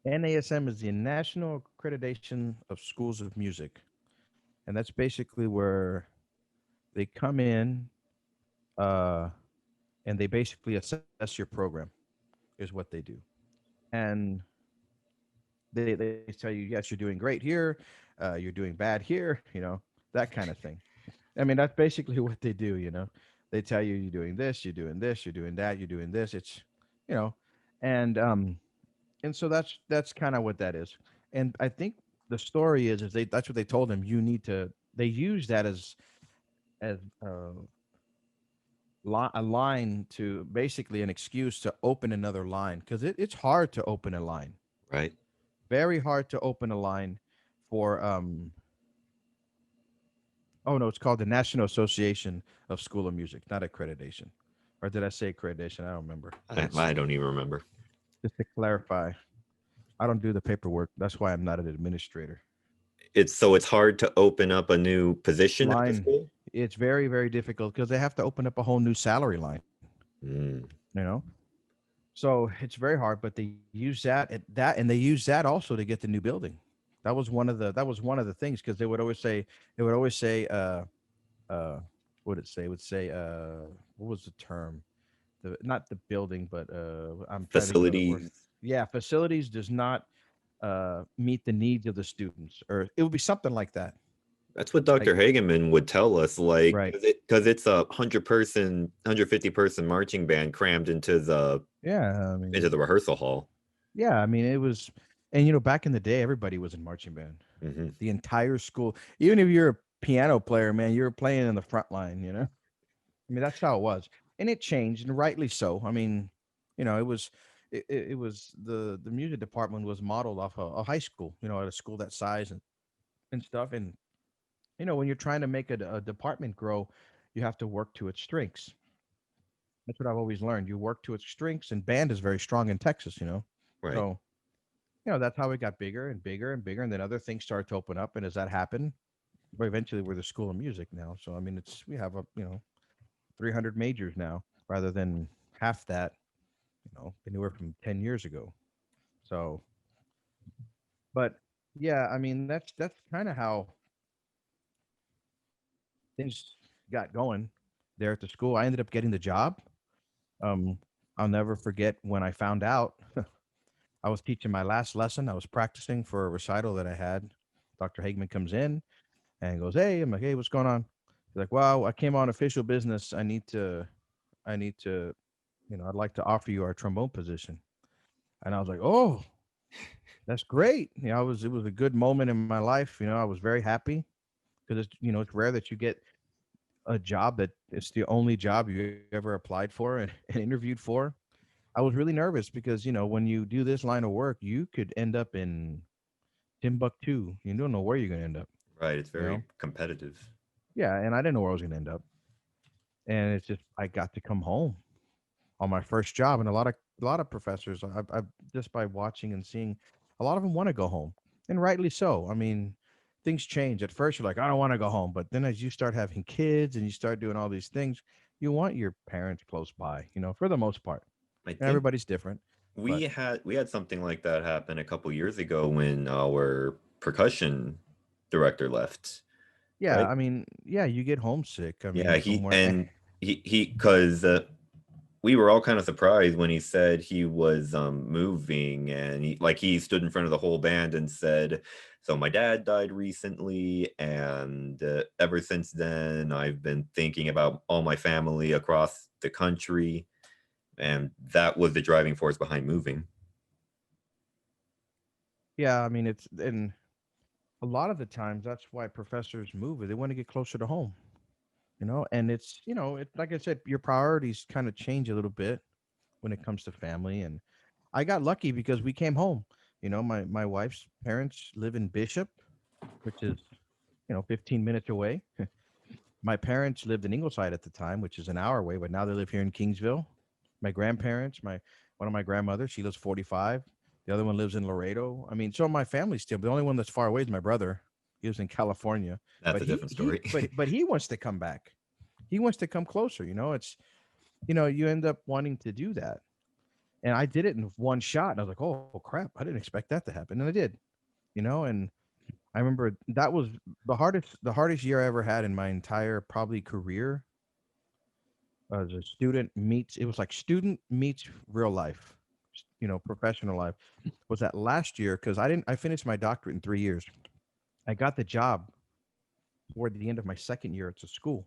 NASM is the National Accreditation of Schools of Music, and that's basically where they come in, uh, and they basically assess your program, is what they do. And they tell you, yes, you're doing great here, you're doing bad here, that kind of thing. I mean, that's basically what they do. They tell you you're doing this, you're doing this, you're doing that, you're doing this. It's, you know, and so that's kind of what that is. And I think the story is that's what they told him. You need to. They use that as a line to basically an excuse to open another line because it's hard to open a line. Right. Very hard to open a line for oh no, it's called the National Association of School of Music, not accreditation. Or did I say accreditation? I don't remember. But it's I don't even remember. just to clarify. I don't do the paperwork. That's why I'm not an administrator. It's hard to open up a new position at the Line. school. It's very, very difficult because they have to open up a whole new salary line, Mm, you know? So it's very hard, but they use that, and they use that also to get the new building. That was one of the things because they would always say uh what did it say? It would say what was the term? Not the building, but I'm trying to think of other word. facilities. Yeah, facilities does not meet the needs of the students, or it would be something like that. That's what Like Dr. Hageman would tell us, like, right, because it's a 100-person, 150-person marching band crammed yeah. I into mean, the rehearsal hall. yeah. I mean, it was, and back in the day, everybody was in marching band. Hmm. The entire school, even if you're a piano player, man, you were playing in the front line. I mean, that's how it was, and it changed, and rightly so. I mean, it was, it was the music department was modeled off a high school, at a school that size and stuff, and when you're trying to make a department grow, you have to work to its strengths. That's what I've always learned. You work to its strengths, and band is very strong in Texas. Right. So that's how it got bigger and bigger and bigger, and then other things started to open up. And as that happened, well, eventually we're the School of Music now. So I mean, we have 300 majors now rather than half that, anywhere from 10 years ago. So, but yeah, I mean that's kind of how things got going there at the school. I ended up getting the job. Um, I'll never forget when I found out. I was teaching my last lesson. I was practicing for a recital that I had. Dr. Hageman comes in and goes, "Hey," I'm like, "Hey, what's going on?" He's like, "Well, I came on official business. I need to, I'd like to offer you our trombone position." And I was like, "Oh, that's great." It was a good moment in my life. I was very happy because it's rare that you get a job that it's the only job you ever applied for and interviewed for. I was really nervous because when you do this line of work, you could end up in Timbuktu. You don't know where you're going to end up. Right. It's You know? very competitive. Yeah, and I didn't know where I was going to end up. And it's just I got to come home on my first job, and a lot of professors, I've just by watching and seeing, a lot of them want to go home, and rightly so. I mean, things change. At first, you're like, I don't want to go home, but then as you start having kids and you start doing all these things, you want your parents close by. For the most part, I and think everybody's different, but we had something like that happen a couple years ago when our percussion director left. yeah, Right. I mean, yeah, you get homesick. I Yeah. mean, from He where, and he because we were all kind of surprised when he said he was moving, and he stood in front of the whole band and said, "So my dad died recently, and ever since then I've been thinking about all my family across the country." And that was the driving force behind moving. yeah, I mean, it's and a lot of the times that's why professors move. They want to get closer to home. And it's it like I said, your priorities kind of change a little bit when it comes to family. And I got lucky because we came home. My wife's parents live in Bishop, which is 15 minutes away. My parents lived in Ingleside at the time, which is an hour away, but now they live here in Kingsville. My grandparents, my one of my grandmothers, she lives 45. The other one lives in Laredo. I mean, so my family's still. The only one that's far away is my brother. He lives in California, That's but a he different he story. but he wants to come back. He wants to come closer. It's you end up wanting to do that. and I did it in one shot. And I was like, oh crap, I didn't expect that to happen, and I did. And I remember that was the hardest year I ever had in my entire probably career as a student meets. It was like student meets real life, professional life. Was that last year? Because I finished my doctorate in 3 years. I got the job toward the end of my second year at the school.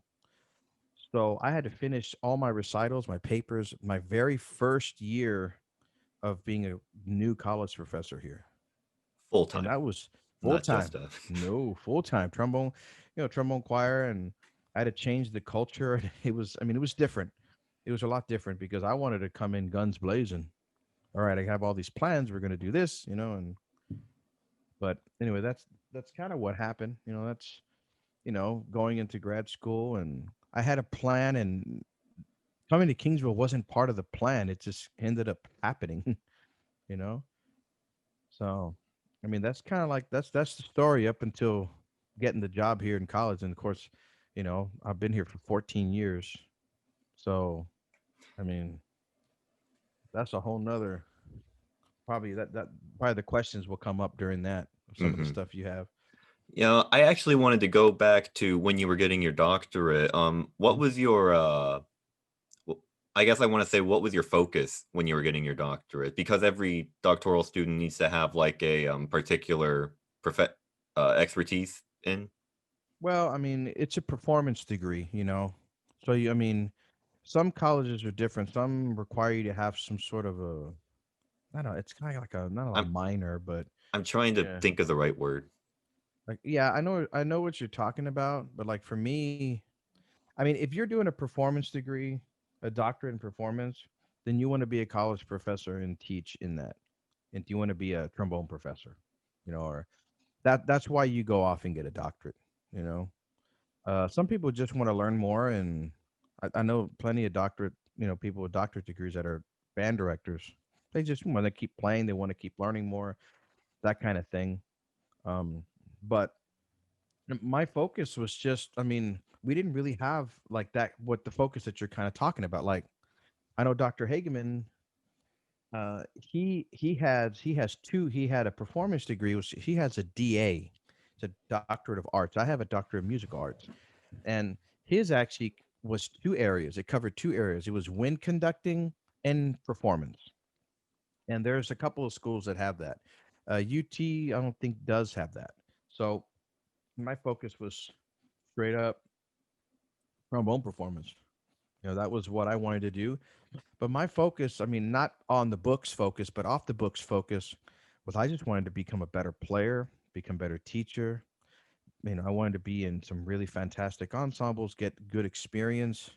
So I had to finish all my recitals, my papers, my very first year of being a new college professor here. Full And time, that was full not time. just a. No, full time trombone, trombone choir. And I had to change the culture. It was different. It was a lot different because I wanted to come in guns blazing. All right, I have all these plans. We're going to do this, and but anyway, that's kind of what happened. That's going into grad school, and I had a plan, and coming to Kingsville wasn't part of the plan. It just ended up happening, you know. So, that's kind of like that's the story up until getting the job here in college, and of course, I've been here for 14 years. So, I mean, that's a whole nother probably that probably the questions will come up during that some of the Hmm. stuff you have. I actually wanted to go back to when you were getting your doctorate. What Mhm. was your I guess I want to say, what was your focus when you were getting your doctorate? Because every doctoral student needs to have like a particular expertise in. Well, it's a performance degree, So some colleges are different. Some require you to have some sort of a, I don't know, it's kind of like a not a I'm minor, but I'm trying to yeah. think of the right word. Like yeah, I know what you're talking about, but like for me, if you're doing a performance degree, a doctorate in performance, then you want to be a college professor and teach in that. And you want to be a trombone professor, or that's why you go off and get a doctorate, you know. Some people just want to learn more, and I know plenty of doctorate, people with doctorate degrees that are band directors. They just want to keep playing. They want to keep learning more, that kind of thing. But my focus was just, we didn't really have like that. What the focus that you're kind of talking about? Like, I know Dr. Hageman. He has two. He had a performance degree. Which he has a DA. It's a doctorate of arts. I have a doctorate of musical arts, and his actually was two areas. It covered two areas. It was wind conducting and performance. And there's a couple of schools that have that. UT, I don't think does have that. So my focus was straight up trombone performance. That was what I wanted to do. But my focus, not on the books focus, but off the books focus, was I just wanted to become a better player, become a better teacher. I wanted to be in some really fantastic ensembles, get good experience,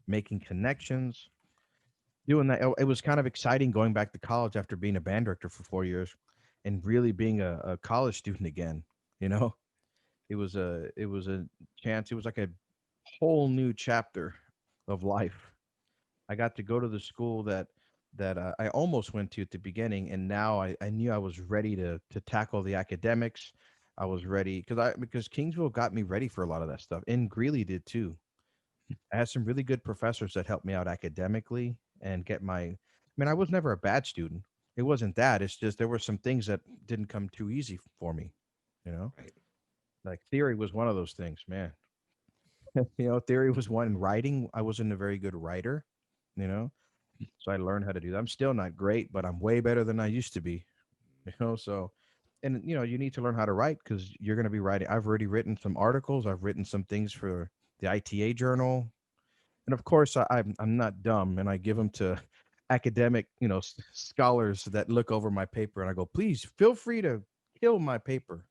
making connections, doing that. It was kind of exciting going back to college after being a band director for 4 years and really being a college student again. You know, it was a chance. It was like a whole new chapter of life. I got to go to the school that I almost went to at the beginning, and now I knew I was ready to tackle the academics. I was ready because Kingsville got me ready for a lot of that stuff, and Greeley did too. I had some really good professors that helped me out academically and get my. I was never a bad student. It wasn't that. It's just there were some things that didn't come too easy for me. You know, Right. like theory was one of those things, man. Theory was one. Writing, I wasn't a very good writer. You know, so I learned how to do that. I'm still not great, but I'm way better than I used to be. So and you need to learn how to write because you're going to be writing. I've already written some articles. I've written some things for the ITA journal, and of course I'm not dumb, and I give them to academic scholars that look over my paper, and I go, please feel free to kill my paper.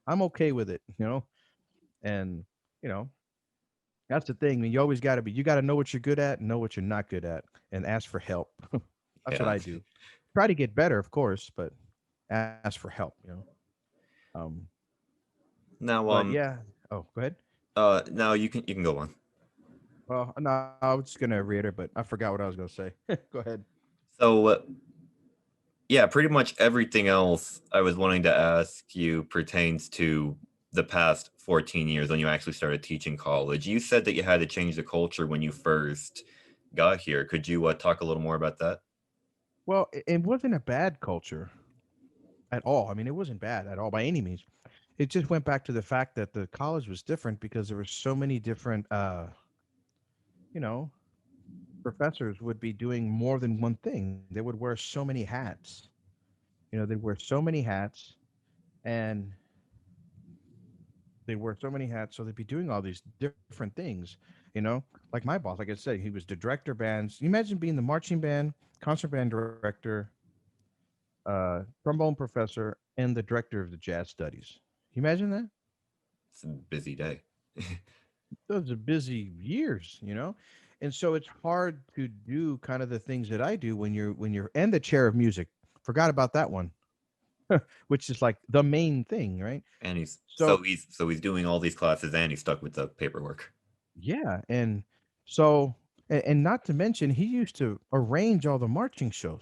I'm okay with it. And you know that's the thing. I mean, you always got to be. You got to know what you're good at, know what you're not good at, and ask for help. That's what Yeah. I do. Try to get better, of course, but ask for help. Um, Now, but yeah. Oh, go ahead. now you can go on. Well, no, I was just gonna reiterate, but I forgot what I was gonna say. Go ahead. So, yeah, pretty much everything else I was wanting to ask you pertains to the past 14 years when you actually started teaching college. You said that you had to change the culture when you first got here. Could you talk a little more about that? Well, it wasn't a bad culture at all. I mean, it wasn't bad at all by any means. It just went back to the fact that the college was different because there were so many different, you know, professors would be doing more than one thing. They would wear so many hats. They'd wear so many hats, and so they'd be doing all these different things. You know, like my boss, like I said, he was the director of bands. You imagine being the marching band, concert band director, trombone professor, and the director of the jazz studies. You imagine that? It's a busy day. Those are busy years. And so it's hard to do kind of the things that I do when you're and the chair of music. Forgot about that one, which is like the main thing, right? And he's So he's doing all these classes and he's stuck with the paperwork. yeah, and so and not to mention he used to arrange all the marching shows.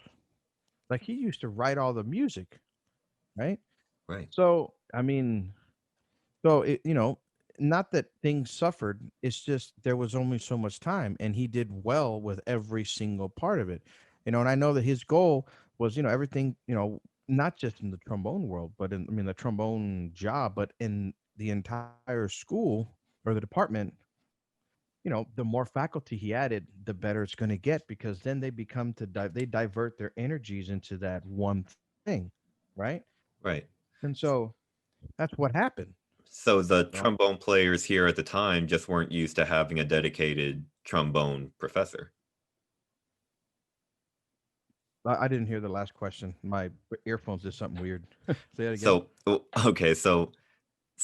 Like he used to write all the music, right? Right. So I mean, so not that things suffered. It's just there was only so much time, and he did well with every single part of it. And I know that his goal was everything. Not just in the trombone world, but in the trombone job, but in the entire school or the department. The more faculty he added, the better it's going to get because then they become they divert their energies into that one thing, right? Right. And so that's what happened. So the So trombone players here at the time just weren't used to having a dedicated trombone professor. I didn't hear the last question. My earphones did something weird. Say that again. Okay, so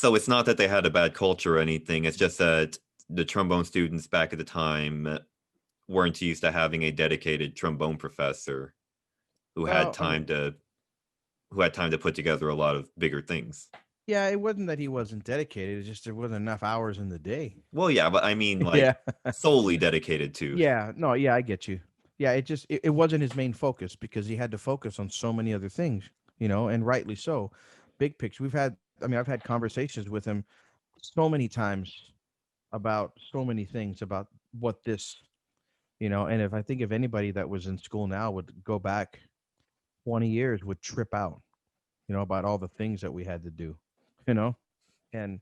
it's not that they had a bad culture or anything. It's just that the trombone students back at the time weren't used to having a dedicated trombone professor who had Well, I mean, time to who had time to put together a lot of bigger things. yeah, it wasn't that he wasn't dedicated. It's just there wasn't enough hours in the day. Well, yeah, but I mean like Yeah. solely dedicated to. Yeah. No, yeah, I get you. Yeah, it wasn't his main focus because he had to focus on so many other things, and rightly so. Big picture. I've had conversations with him so many times about so many things about what and if I think if anybody that was in school now would go back 20 years would trip out, about all the things that we had to do, you know? And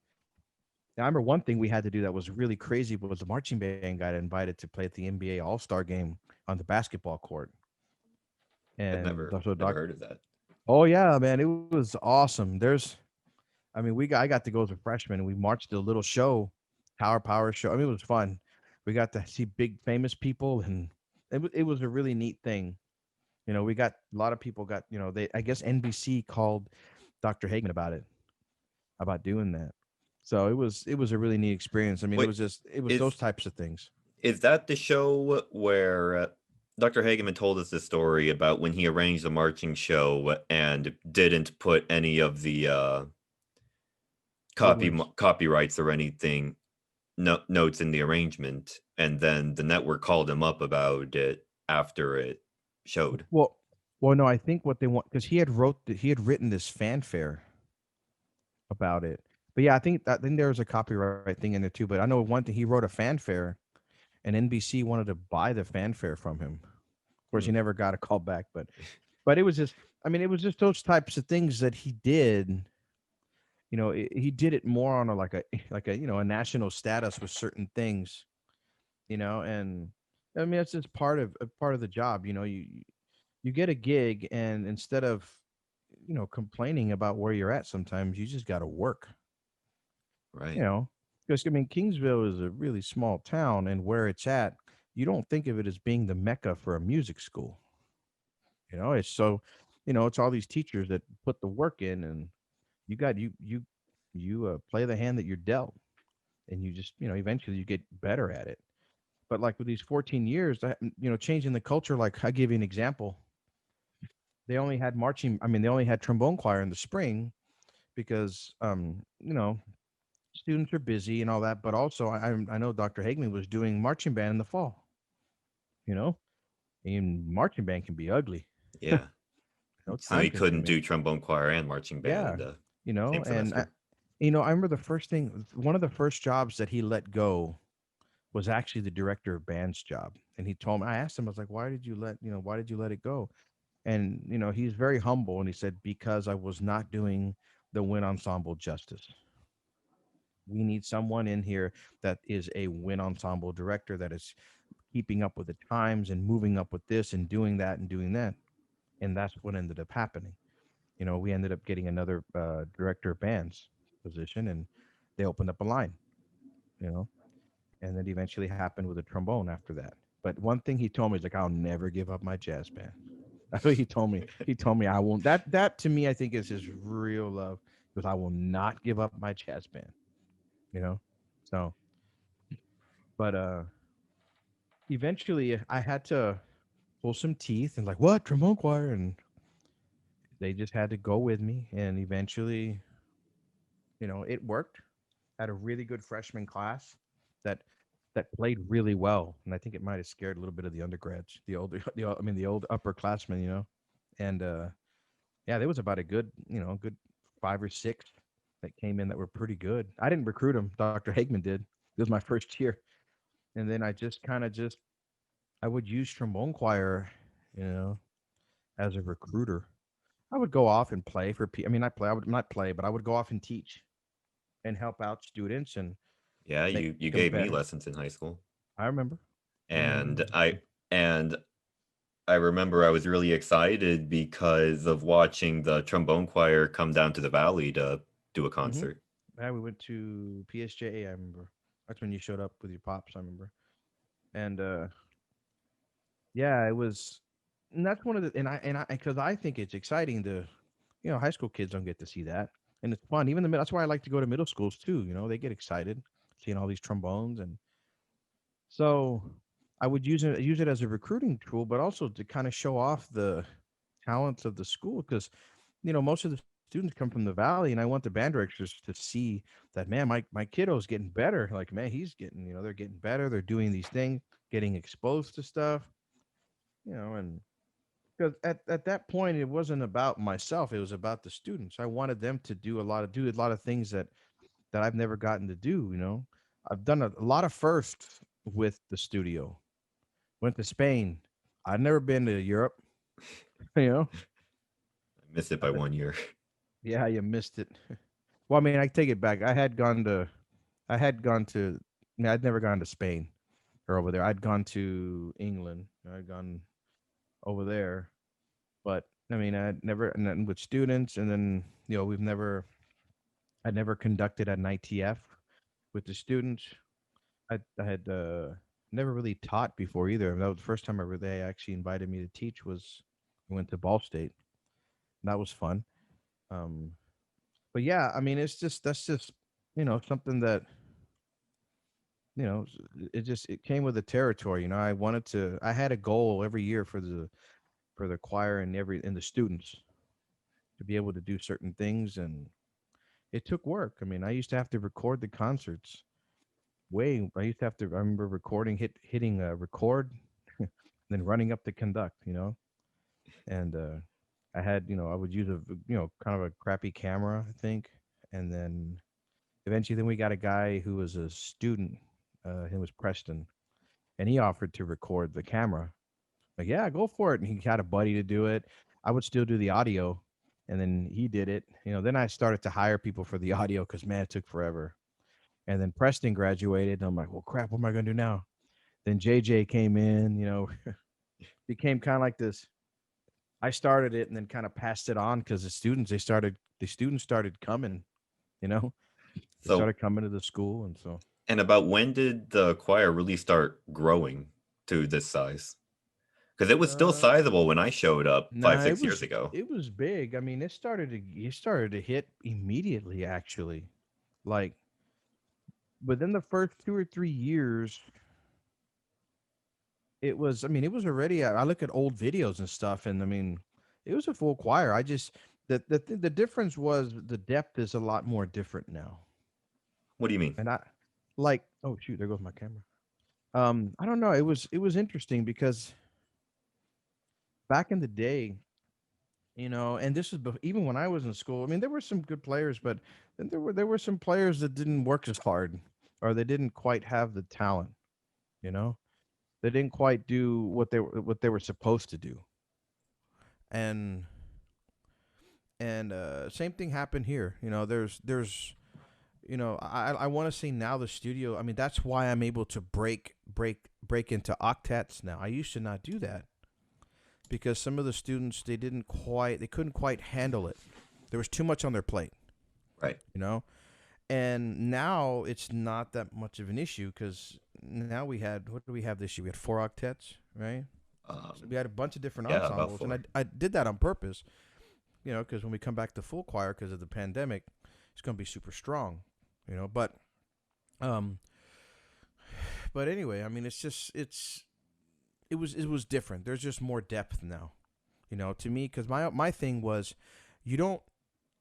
I remember one thing we had to do that was really crazy was the marching band got invited to play at the NBA All-Star game on the basketball court. I've And never so never doc heard of that. Oh yeah, man, it was awesome. I got to go as a freshman and we marched a little show, Power show. I mean, it was fun. We got to see big famous people and it was a really neat thing. We got a lot of people they I guess NBC called Dr. Hagman about doing that. So it was a really neat experience. I mean, Wait, it was those is types of things. is that the show where Dr. Hageman told us this story about when he arranged the marching show and didn't put any of the Woodwinds. copyrights or anything notes in the arrangement, and then the network called him up about it after it showed. Well, no, I think what they want because he had written this fanfare about it. But yeah, I think there was a copyright thing in there too. But I know one thing he wrote a fanfare, and NBC wanted to buy the fanfare from him. Of course, Hmm, he never got a call back. But it was just it was just those types of things that he did. He did it more on a like a a national status with certain things. And I mean that's just part of the job. You get a gig, and instead of complaining about where you're at, sometimes you just got to work. You right, know, because Kingsville is a really small town, and where it's at, you don't think of it as being the mecca for a music school. It's so, it's all these teachers that put the work in, and you got you play the hand that you're dealt, and you just eventually you get better at it. But like with these 14 years, changing the culture. Like I give you an example. They only had marching. I mean, they only had trombone choir in the spring because students are busy and all that. But also, I know Dr. Hagman was doing marching band in the fall. You know, and marching band can be ugly. yeah. So Time he couldn't consuming. do trombone choir and marching Yeah, band same and semester. I remember one of the first jobs that he let go was actually the director of band's job. And he told me, I asked him, I was like, why did you let it go? And he's very humble, and he said, because I was not doing the wind ensemble justice. We need someone in here that is a wind ensemble director that is keeping up with the times and moving up with this and doing that and doing that. And that's what ended up happening. We ended up getting another director of bands position, and they opened up a line, you know, and then eventually happened with a trombone after that. But one thing he told me is like, I'll never give up my jazz band. That's what he told me. He told me I won't. That to me, I think is his real love, because I will not give up my jazz band. You know, so but eventually I had to pull some teeth and like, what, trombone choir, and they just had to go with me, and eventually, it worked. Had a really good freshman class that played really well, and I think it might have scared a little bit of the undergrads, the older, the old upperclassmen, and yeah, there was about a good, good 5 or 6 that came in that were pretty good. I didn't recruit them. Dr. Hagman did. It was my first year, and then I just kind of just I would use trombone choir, you know, as a recruiter. I would go off and play for. I mean, I would not play, but I would go off and teach and help out students and Yeah, make you them gave me better. lessons in high school. I remember. I remember. And and I remember I was really excited because of watching the trombone choir come down to the valley to do a Mm-hmm. concert. Yeah, we went to PSJA. I remember. That's when you showed up with your pops. I remember. And yeah, it was, and that's one of the, and I because I think it's exciting to, high school kids don't get to see that, and it's fun. Even that's why I like to go to middle schools too. They get excited seeing all these trombones, and so I would use it as a recruiting tool, but also to kind of show off the talents of the school, because most of the students come from the valley, and I want the band directors to see that, man, my kiddo's getting better. Like, man, he's getting, they're getting better. They're doing these things, getting exposed to stuff, and because at that point it wasn't about myself, it was about the students. I wanted them to do a lot of things that I've never gotten to do. I've done a lot of firsts with the studio. Went to Spain. I'd never been to Europe. you know I missed it by I've been, 1 year. yeah, you missed it. Well, I mean, I take it back. I had gone to I mean, I'd never gone to Spain or over there. I'd gone to England. I'd gone over there, but I mean, I'd never, and then with students, and then I'd never conducted an ITF with the students. I had never really taught before either. That was the first time they actually invited me to teach. Was I went to Ball State. That was fun. Um, but yeah, I mean, that's just something that it came with the territory. I had a goal every year for the choir and the students to be able to do certain things, and it took work. I mean, I used to have to record the concerts. I used to have to. I remember recording, hitting record, then running up to conduct. And I would use a kind of a crappy camera, I think, and then we got a guy who was a student. Him was Preston, and he offered to record the camera. Like, yeah, go for it. And he had a buddy to do it. I would still do the audio, and then he did it. Then I started to hire people for the audio because, man, it took forever. And then Preston graduated, and I'm like, well, crap, what am I gonna do now? Then JJ came in. Became kind of like this. I started it and then kind of passed it on because the students started coming. You know, they So, started coming to the school, and so and about when did the choir really start growing to this size? Because it was still uh, sizable when I showed up five, nah, it 6 years was ago. it was big. I mean, it started to hit immediately. Actually, like within the first 2 or 3 years, it was. I mean, it was already. I look at old videos and stuff, and I mean, it was a full choir. I just the difference was the depth is a lot more different now, What do you mean? and I like. Oh shoot, there goes my camera. I don't know. It was interesting because back in the day, and this is even when I was in school. I mean, there were some good players, but then there were some players that didn't work as hard, or they didn't quite have the talent. You know, they didn't quite do what they were supposed to do. and same thing happened here. There's I want to say now the studio. I mean, that's why I'm able to break into octets now. I used to not do that because some of the students they couldn't quite handle it. There was too much on their plate, Right. you know. And now it's not that much of an issue because now what do we have this year? We had four octets, right? So we had a bunch of different Yeah, about ensembles, and four. I did that on purpose, because when we come back to full choir because of the pandemic, it's going to be super strong, But um, but anyway, I mean, it was different. There's just more depth now, to me, because my thing was, you don't.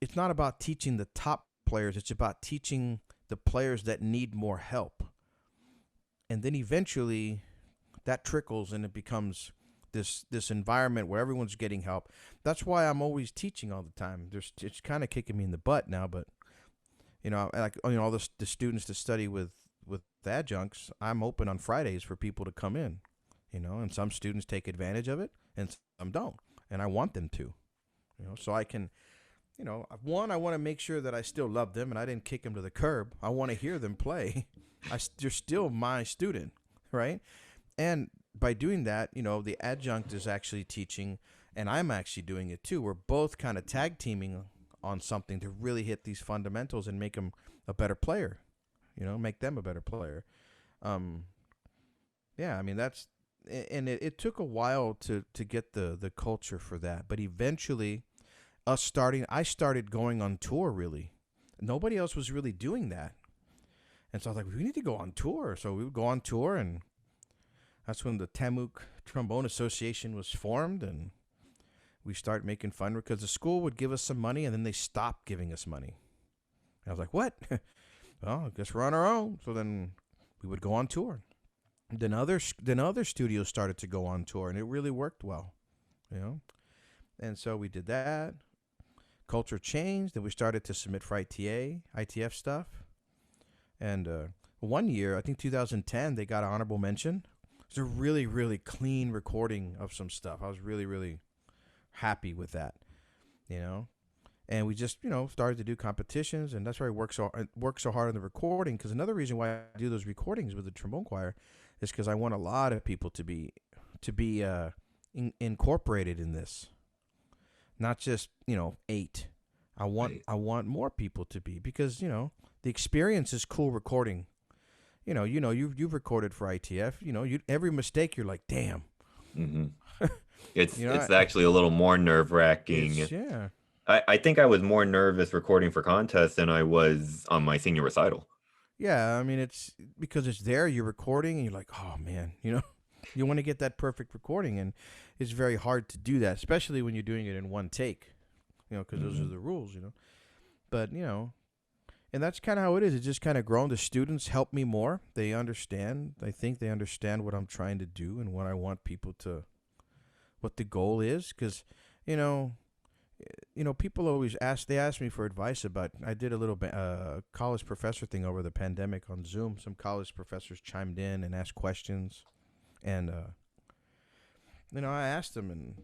It's not about teaching the top players. It's about teaching the players that need more help, and then eventually, that trickles and it becomes this environment where everyone's getting help. That's why I'm always teaching all the time. It's kind of kicking me in the butt now, but all the students to study with adjuncts, I'm open on Fridays for people to come in, and some students take advantage of it and some don't, and I want them to, so I can, one, I want to make sure that I still love them and I didn't kick them to the curb. I want to hear them play. They're still my student, right? And by doing that, the adjunct is actually teaching, and I'm actually doing it too. We're both kind of tag teaming on something to really hit these fundamentals and make them a better player, make them a better player. Um, yeah, I mean, and it took a while to get the culture for that, but eventually, I started going on tour. Really, nobody else was really doing that, and so I was like, we need to go on tour. So we would go on tour, and that's when the Tamuk Trombone Association was formed, and we started making fun because the school would give us some money, and then they stopped giving us money. And I was like, what? Well, I guess we're on our own. So then we would go on tour. Then other studios started to go on tour, and it really worked well, And so we did that. Culture changed, and we started to submit for ITF stuff. And one year, I think 2010, they got an honorable mention. It's a really, really clean recording of some stuff. I was really, really happy with that, And we just, started to do competitions, and that's why I work so hard on the recording. Because another reason why I do those recordings with the trombone choir is because I want a lot of people to be incorporated in this, not just 8. I want more people to be, because the experience is cool recording. You've recorded for ITF. Every mistake you're like, damn. Mm-hmm. It's actually a little more nerve wracking. Yeah. I think I was more nervous recording for contests than I was on my senior recital. Yeah, I mean, it's because it's there. You're recording, and you're like, oh man, you want to get that perfect recording, and it's very hard to do that, especially when you're doing it in one take, because those are the rules, But and that's kind of how it is. It's just kind of grown. The students help me more. They understand. I think they understand what I'm trying to do and what I want people to, what the goal is. Because, people always ask me for advice about, I did a little college professor thing over the pandemic on Zoom. Some college professors chimed in and asked questions. And, I asked them, and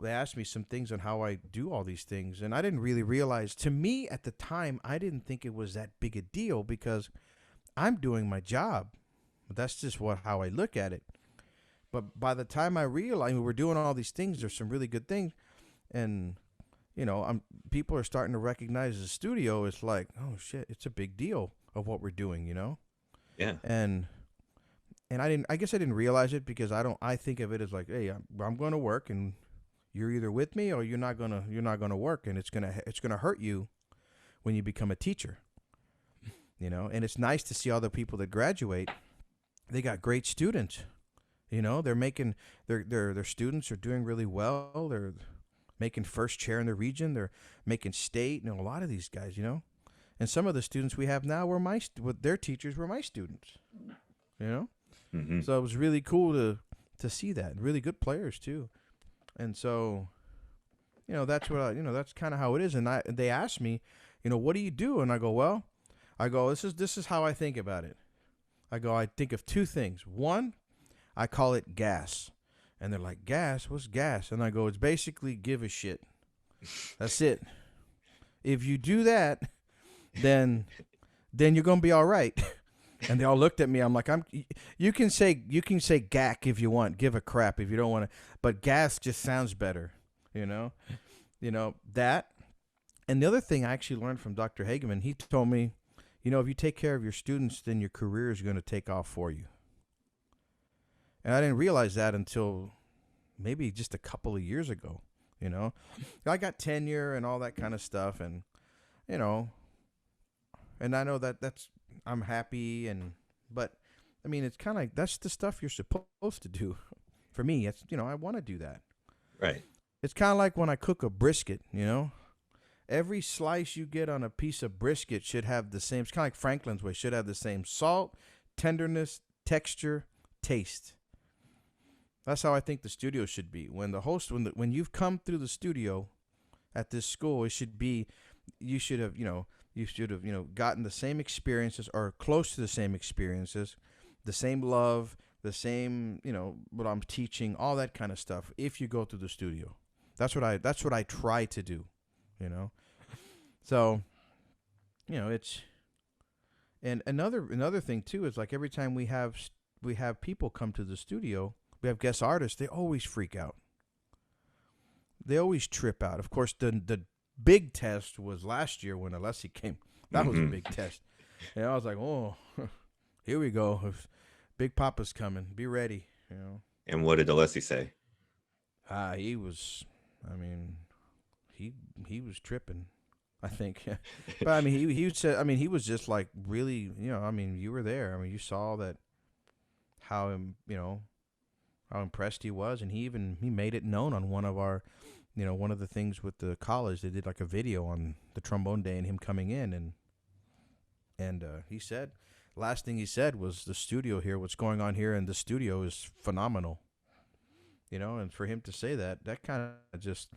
they asked me some things on how I do all these things, and I didn't really realize. To me, at the time, I didn't think it was that big a deal because I'm doing my job. That's just how I look at it. But by the time I realized we're doing all these things, there's some really good things, and people are starting to recognize the studio. It's like, oh shit, it's a big deal of what we're doing, Yeah. And I guess I didn't realize it because I think of it as like, hey, I'm going to work, and you're either with me or you're not going to work, and it's going to hurt you when you become a teacher. And it's nice to see all the people that graduate. They got great students. They're making their students are doing really well. They're making first chair in the region. They're making state, a lot of these guys, And some of the students we have now their teachers were my students. Mm-hmm. So it was really cool to see that. Really good players too. And so, that's that's kind of how it is. And they asked me, what do you do? And I go, this is how I think about it. I think of two things. One, I call it gas. And they're like, gas? What's gas? And I go, it's basically give a shit. That's it. If you do that, then you're gonna be all right. And they all looked at me. I'm like, you can say gack if you want, give a crap if you don't want to, but gas just sounds better, you know, that. And the other thing I actually learned from Dr. Hageman, he told me, if you take care of your students, then your career is going to take off for you. And I didn't realize that until maybe just a couple of years ago. I got tenure and all that kind of stuff, and you know, and I know that's I'm happy, but I mean, it's kind of like that's the stuff you're supposed to do. For me, it's I want to do that. Right. It's kind of like when I cook a brisket. Every slice you get on a piece of brisket should have the same. It's kind of like Franklin's way. Should have the same salt, tenderness, texture, taste. That's how I think the studio should be. When the host, when you've come through the studio at this school, it should be, you should have, gotten the same experiences or close to the same experiences, the same love, the same, what I'm teaching, all that kind of stuff. If you go through the studio, that's what I try to do, So, it's, and another thing too is like every time we have people come to the studio. We have guest artists. They always freak out. They always trip out. Of course, the big test was last year when Alessi came. That was a big test. And I was like, oh, here we go. Big Papa's coming. Be ready. And what did Alessi say? He was. I mean, he was tripping. I think, but I mean, he said. I mean, he was just like really. I mean, you were there. I mean, you saw that. How how impressed he was, and he made it known on one of our, one of the things with the college. They did like a video on the trombone day and him coming in, and he said, last thing he said was the studio here, what's going on here in the studio is phenomenal, and for him to say that kind of just,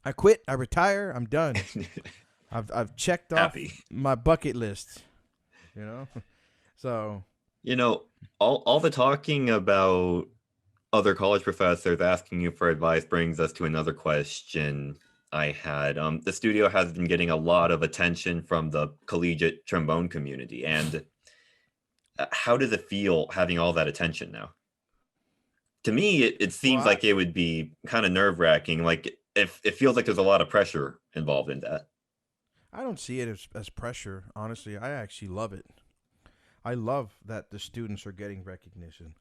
I quit, I retire, I'm done. I've checked off my bucket list, so. All the talking about other college professors asking you for advice brings us to another question I had. The studio has been getting a lot of attention from the collegiate trombone community, and how does it feel having all that attention now? To me, it seems like it would be kind of nerve-wracking. Like, if it feels like there's a lot of pressure involved in that. I don't see it as pressure, honestly. I actually love it. I love that the students are getting recognition.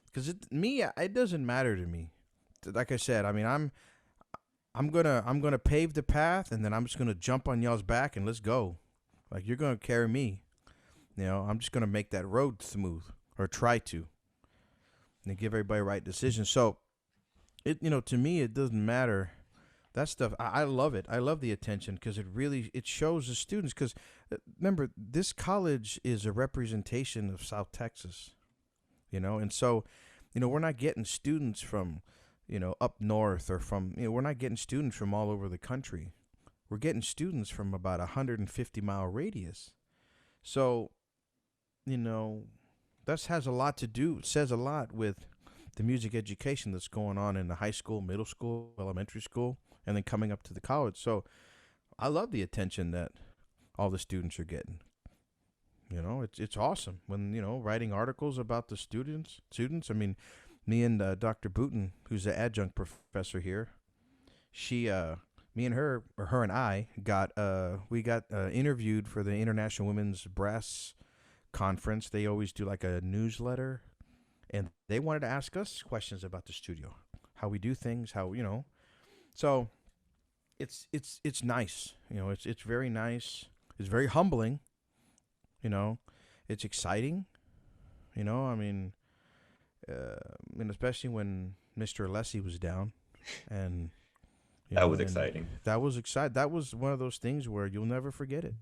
Because it doesn't matter to me. Like I said, I mean, I'm gonna pave the path, and then I'm just gonna jump on y'all's back and let's go. Like, you're gonna carry me. I'm just gonna make that road smooth, or try to, and give everybody right decisions. So, to me, it doesn't matter. That stuff, I love it. I love the attention because it shows the students. Because remember, this college is a representation of South Texas. And so, we're not getting students from, up north, or from, we're not getting students from all over the country. We're getting students from about 150-mile radius. So, that has a lot to do, says a lot with the music education that's going on in the high school, middle school, elementary school, and then coming up to the college. So I love the attention that all the students are getting. It's awesome when, writing articles about the students. I mean, me and Dr. Booten, who's the adjunct professor here, me and her, or her and I, got interviewed for the International Women's Brass Conference. They always do like a newsletter, and they wanted to ask us questions about the studio, how we do things, So it's nice. It's very nice. It's very humbling. It's exciting. I mean, and especially when Mr. Alessi was down, and that was exciting. That was exciting. That was one of those things where you'll never forget it.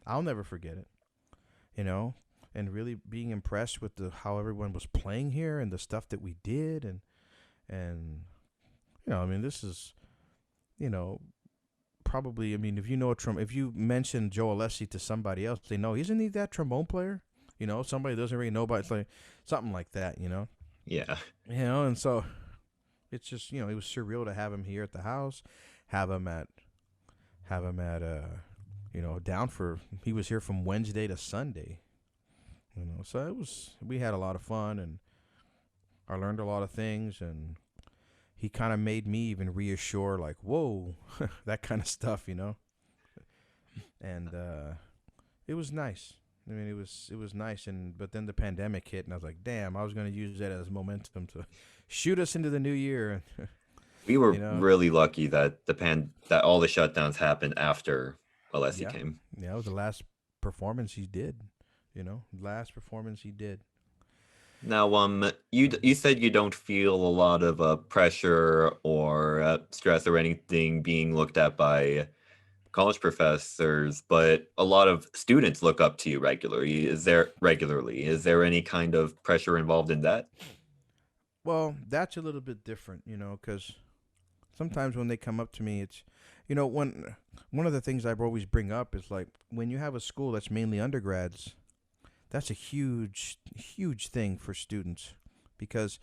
I'll never forget it. And really being impressed with how everyone was playing here and the stuff that we did, and I mean, this is, probably, I mean, if you mention Joe Alessi to somebody else, they know, isn't he that trombone player? Somebody doesn't really know about, it's like something like that, Yeah. And so It's just it was surreal to have him here at the house, have him at down for he was here from Wednesday to Sunday. So we had a lot of fun, and I learned a lot of things, and he kind of made me even reassure, like, whoa, that kind of stuff. And it was nice. I mean, it was nice, and but then the pandemic hit, and I was like, damn, I was going to use that as momentum to shoot us into the new year. We were you know, really lucky that that all the shutdowns happened after Alessi yeah, came. yeah, it was the last performance he did. Last performance he did. Now, you said you don't feel a lot of pressure or stress or anything being looked at by college professors, but a lot of students look up to you regularly. Is there any kind of pressure involved in that? Well, that's a little bit different, because sometimes when they come up to me, it's, when one of the things I always bring up is like when you have a school that's mainly undergrads, that's a huge, huge thing for students because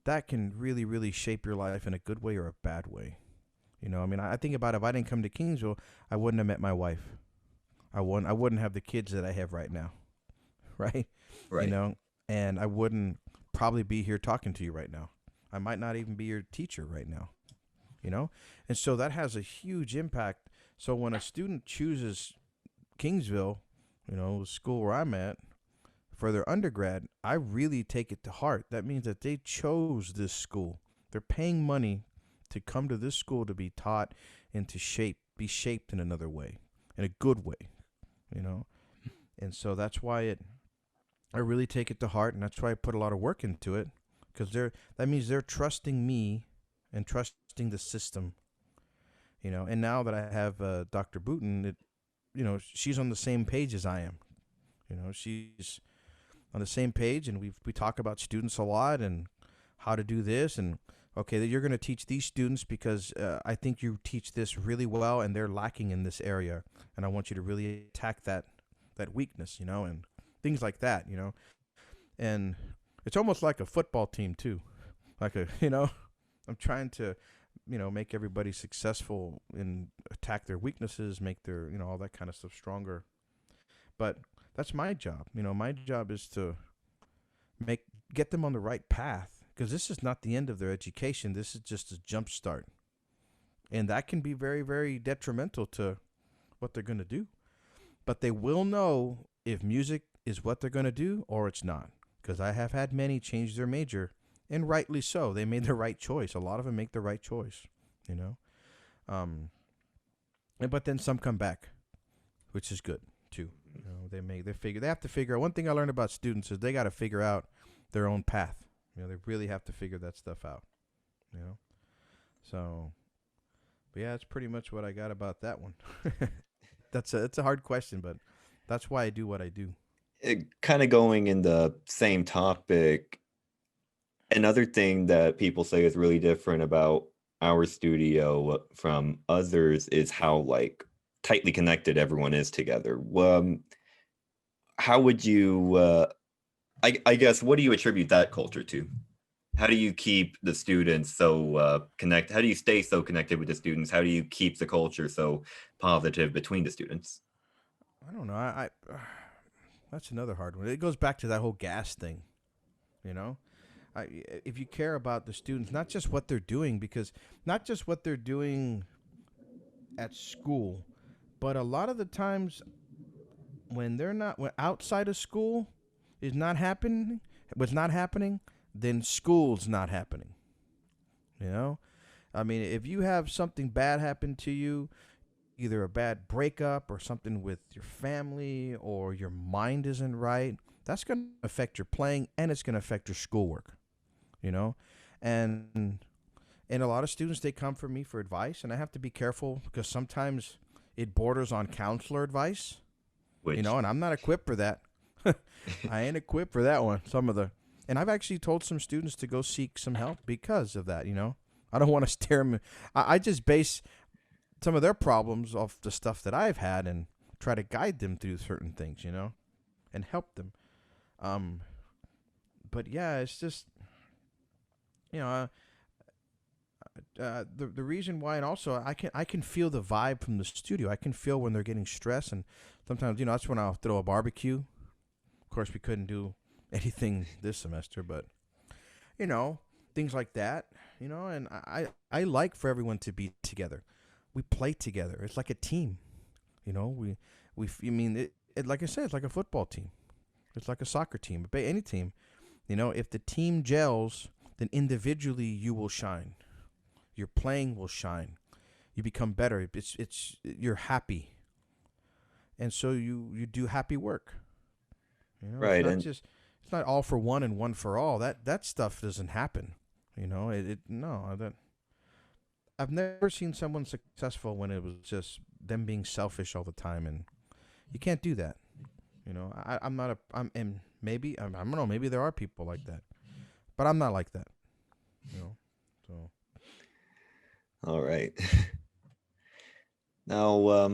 that can really, really shape your life in a good way or a bad way. I mean, I think about if I didn't come to Kingsville, I wouldn't have met my wife. I wouldn't have the kids that I have right now, right? You Right. know, and I wouldn't probably be here talking to you right now. I might not even be your teacher right now, you know? And so that has a huge impact. So when a student chooses Kingsville, the school where I'm at, for their undergrad, I really take it to heart. That means that they chose this school. They're paying money to come to this school to be taught and to be shaped in another way, in a good way, you know? And so that's why I really take it to heart, and that's why I put a lot of work into it, because that means they're trusting me and trusting the system, And now that I have Dr. Booten, she's on the same page as I am. She's on the same page, and we talk about students a lot and how to do this, and okay, that you're going to teach these students because I think you teach this really well, and they're lacking in this area, and I want you to really attack that weakness, and things like that. And it's almost like a football team too, like I'm trying to make everybody successful and attack their weaknesses, make their all that kind of stuff stronger. But that's my job. My job is to make get them on the right path, because this is not the end of their education. This is just a jump start, and that can be very, very detrimental to what they're going to do. But they will know if music is what they're going to do or it's not, because I have had many change their major, and rightly so. They made the right choice. A lot of them make the right choice, you know. But then some come back, which is good too. They have to figure out. One thing I learned about students is they got to figure out their own path. They really have to figure that stuff out. You know, so but yeah, that's pretty much what I got about that one. It's a hard question, but that's why I do what I do. Kind of going in the same topic, another thing that people say is really different about our studio from others is how like tightly connected everyone is together. How would you I guess what do you attribute that culture to? How do you keep the students so connected? How do you stay so connected with the students? How do you keep the culture so positive between the students? I don't know. That's another hard one. It goes back to that whole gas thing. You know, if you care about the students, not just what they're doing, because not just what they're doing at school, but a lot of the times when outside of school is not happening, what's not happening, then school's not happening. You know, I mean, if you have something bad happen to you, either a bad breakup or something with your family or your mind isn't right, that's going to affect your playing and it's going to affect your schoolwork, you know? And a lot of students, they come for me for advice, and I have to be careful because sometimes it borders on counselor advice, Which and I'm not equipped for that. I ain't equipped for that one. And I've actually told some students to go seek some help because of that. I don't want to stare them. I just base some of their problems off the stuff that I've had and try to guide them through certain things, and help them. Um, but yeah, it's just, you know, the reason why, and also I can feel the vibe from the studio. I can feel when they're getting stressed, and sometimes that's when I'll throw a barbecue. Of course, we couldn't do anything this semester, but you know things like that. And I like for everyone to be together. We play together. It's like a team. I mean it like I said, it's like a football team. It's like a soccer team, but any team. If the team gels, then individually you will shine. Your playing will shine. You become better. It's you're happy, and so you do happy work. It's Right, not and just it's not all for one and one for all. That stuff doesn't happen. It no that I've never seen someone successful when it was just them being selfish all the time, and you can't do that. I'm not a I'm and maybe I don't know, maybe there are people like that, but I'm not like that. So all right. Now,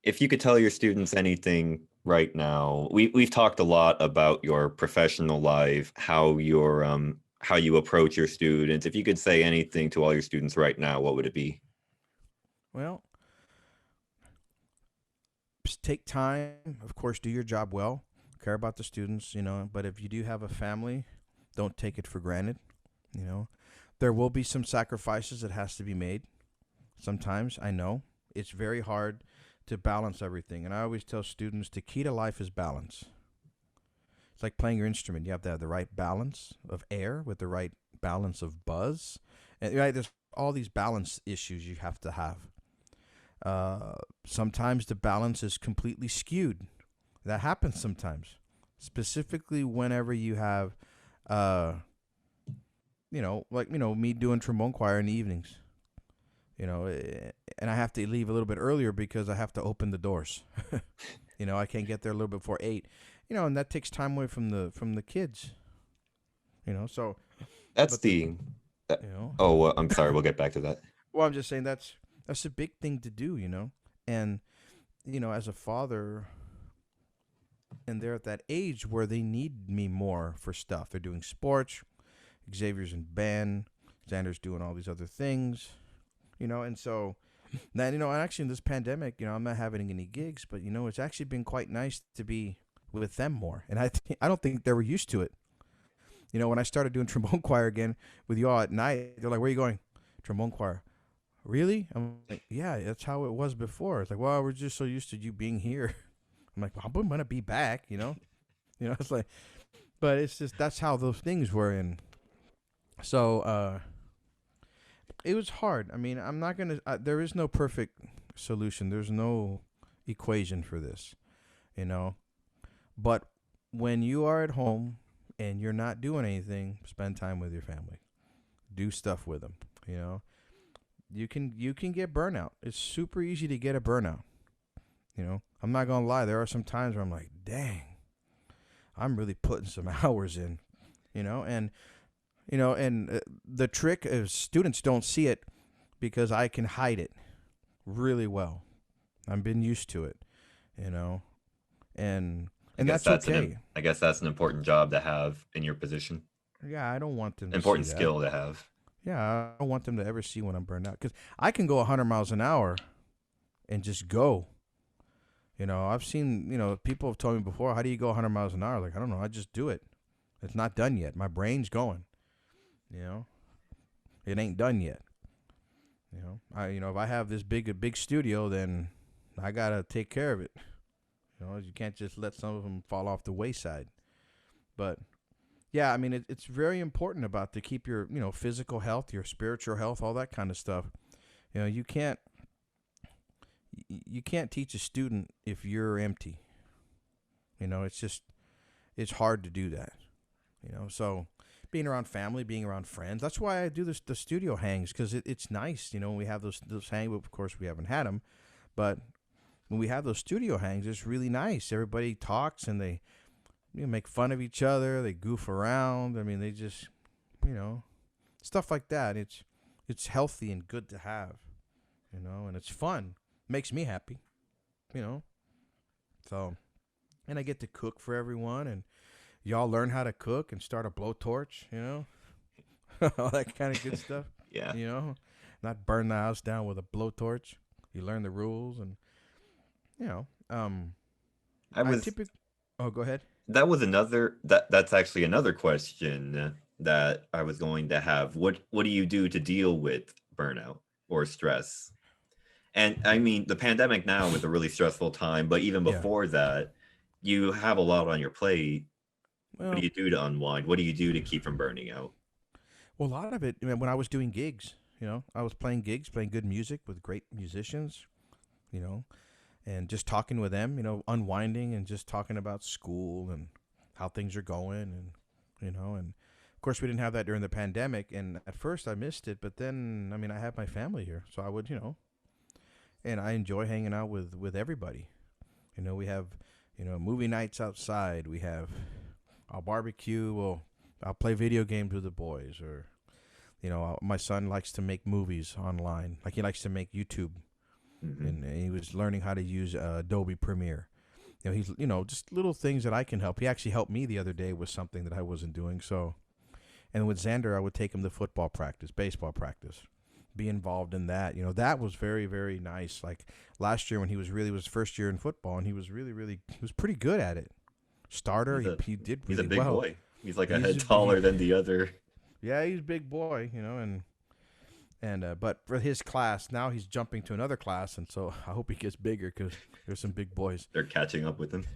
if you could tell your students anything right now, we've talked a lot about your professional life, how you approach your students. If you could say anything to all your students right now, what would it be? well, just take time. Of course, do your job well. Care about the students. But if you do have a family, don't take it for granted. You know, there will be some sacrifices that has to be made. Sometimes I know it's very hard to balance everything, and I always tell students the key to life is balance. It's like playing your instrument. You have to have the right balance of air with the right balance of buzz, and right there's all these balance issues you have to have. Uh, Sometimes the balance is completely skewed. That happens sometimes, specifically whenever you have, uh, like me doing trombone choir in the evenings. And I have to leave a little bit earlier because I have to open the doors. I can't get there a little bit before 8. And that takes time away from the kids. So That's but the the. That, you know, oh, I'm sorry. We'll get back to that. well, I'm just saying that's a big thing to do. And as a father, and they're at that age where they need me more for stuff. They're doing sports. Xavier's in band. Xander's doing all these other things. And so then, and actually in this pandemic, I'm not having any gigs, but it's actually been quite nice to be with them more. And I don't think they were used to it. When I started doing trombone choir again with y'all at night, they're like, "Where are you going?" Trombone choir. Really? I'm like, "Yeah, that's how it was before." It's like, "Well, we're just so used to you being here." I'm like, well, "I'm gonna be back." It's like, but it's just that's how those things were. And so it was hard. I mean, I'm not gonna. There is no perfect solution. There's no equation for this, you know. But when you are at home and you're not doing anything, spend time with your family. Do stuff with them. You know, you can get burnout. It's super easy to get a burnout. I'm not gonna lie. There are some times where I'm like, dang, I'm really putting some hours in. And the trick is students don't see it because I can hide it really well. I've been used to it, you know, and I and guess that's okay. I guess that's an important job to have in your position. Yeah, I don't want them to see Important that. skill to have. Yeah, I don't want them to ever see when I'm burned out because I can go 100 miles an hour and just go. I've seen, people have told me before, how do you go 100 miles an hour? Like, I don't know. I just do it. It's not done yet. My brain's going, you know, it ain't done yet. If I have this big studio, then I got to take care of it. You can't just let some of them fall off the wayside. But yeah, I mean, it's very important about to keep your, physical health, your spiritual health, all that kind of stuff. You can't teach a student if you're empty. It's hard to do that. So being around family, being around friends. That's why I do the studio hangs because it's nice. We have those hang. Of course, we haven't had them, but when we have those studio hangs, it's really nice. Everybody talks and they make fun of each other. They goof around. I mean, they just you know stuff like that. It's healthy and good to have. And it's fun. Makes me happy. You know, so and I get to cook for everyone and y'all learn how to cook and start a blowtorch. All that kind of good stuff. Yeah. you know, not burn the house down with a blowtorch. You learn the rules, and you know, I I was typically. Oh, go ahead. that's actually another question that I was going to have. What do you do to deal with burnout or stress? And I mean, the pandemic now is a really stressful time, but even Yeah. before that, you have a lot on your plate. What do Well, you do to unwind? What do you do to keep from burning out? well, a lot of it. I mean, when I was doing gigs, I was playing gigs, playing good music with great musicians. You know, and just talking with them. Unwinding and just talking about school and how things are going, and of course we didn't have that during the pandemic. And at first I missed it, but then I mean I have my family here, so I would and I enjoy hanging out with everybody. We have movie nights outside. We have I'll barbecue. Well, I'll play video games with the boys, or my son likes to make movies online. Like he likes to make YouTube, Hmm. and he was learning how to use Adobe Premiere. He's just little things that I can help. He actually helped me the other day with something that I wasn't doing. So, and with Xander, I would take him to football practice, baseball practice, be involved in that. That was very, very nice. Like last year when he was really was first year in football, and he was really, really he was pretty good at it. Starter, He's he a he did he's a really big well. boy. He's like a He's head a, he, taller than the other. yeah, he's a big boy, and but for his class now he's jumping to another class, and so I hope he gets bigger because there's some big boys. They're catching up with him.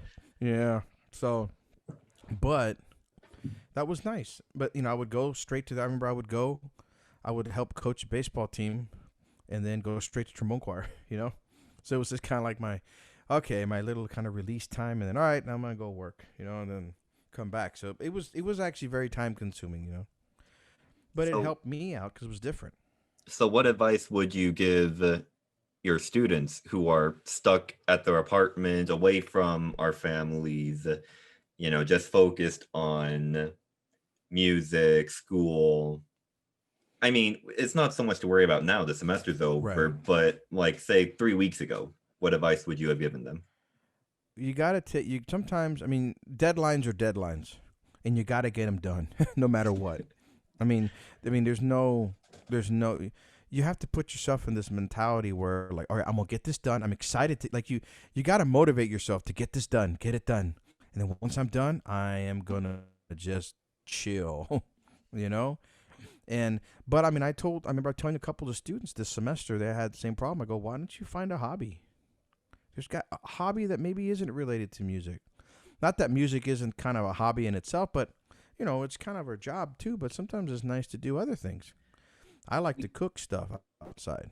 Yeah. So, but that was nice. But I would go straight to that. I remember I would help coach a baseball team, and then go straight to trombone choir. So it was just kind of like my little kind of release time, and then all right, now I'm gonna go work. And then come back. So it was actually very time consuming. But it So helped me out because it was different. so what advice would you give your students who are stuck at their apartment away from our families, just focused on music, school? I mean, it's not so much to worry about now. The semester's over, Right. but like, say, 3 weeks ago, what advice would you have given them? You gotta take you sometimes. I mean, deadlines are deadlines, and you gotta get them done, no matter what. I mean, there's no. You have to put yourself in this mentality where, like, all right, I'm gonna get this done. I'm excited to like You gotta motivate yourself to get this done, get it done, and then once I'm done, I am gonna just chill, you know. And but I mean, I remember telling a couple of students this semester they had the same problem. I go, why don't you find a hobby? There's got a hobby that maybe isn't related to music. Not that music isn't kind of a hobby in itself, but it's kind of our job too. But sometimes it's nice to do other things. I like to cook stuff outside.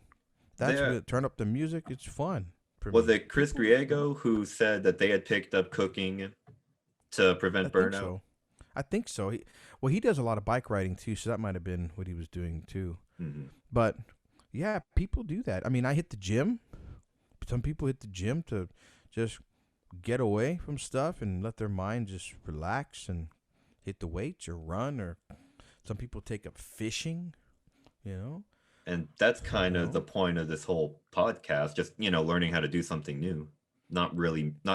That's There what turn up the music. It's fun for was me. it Chris People, Griego who said that they had picked up cooking to I prevent think burnout? so. I think so. He does a lot of bike riding too, so that might have been what he was doing too. Hmm. But yeah, people do that. I mean, I hit the gym. Some people hit the gym to just get away from stuff and let their mind just relax and hit the weights or run, or some people take up fishing, you know. And that's You kind of the know. point of this whole podcast, just, learning how to do something new. Not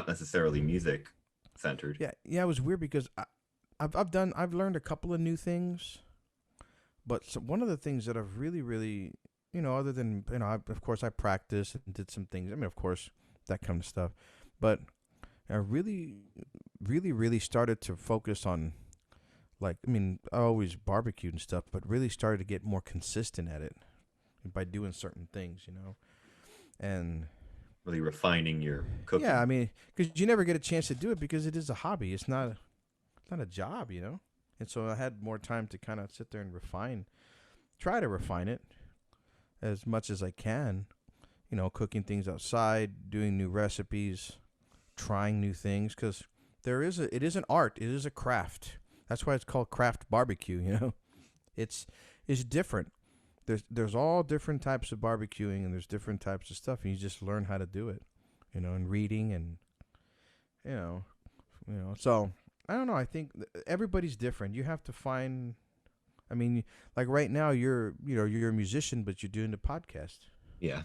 necessarily music centered. Yeah, yeah, it was weird because I've learned a couple of new things, but one of the things that I've really really other than of course I practiced and did some things. I mean, of course, that kind of stuff, but I really really really started to focus on, like, I mean, I always barbecued and stuff, but really started to get more consistent at it by doing certain things, and Really refining your yeah, I cooking. mean, because you never get a chance to do it because it is a hobby. It's not a job. And so I had more time to kind of sit there and try to refine it as much as I can. Cooking things outside, doing new recipes, trying new things, because it is an art, it is a craft. That's why it's called craft barbecue. It's it's different. There's all different types of barbecuing, and there's different types of stuff, and you just learn how to do it. And reading, and you know so I don't know. I think everybody's different. You have to find. I mean, like right now, you're a musician, but you're doing the podcast, Yeah.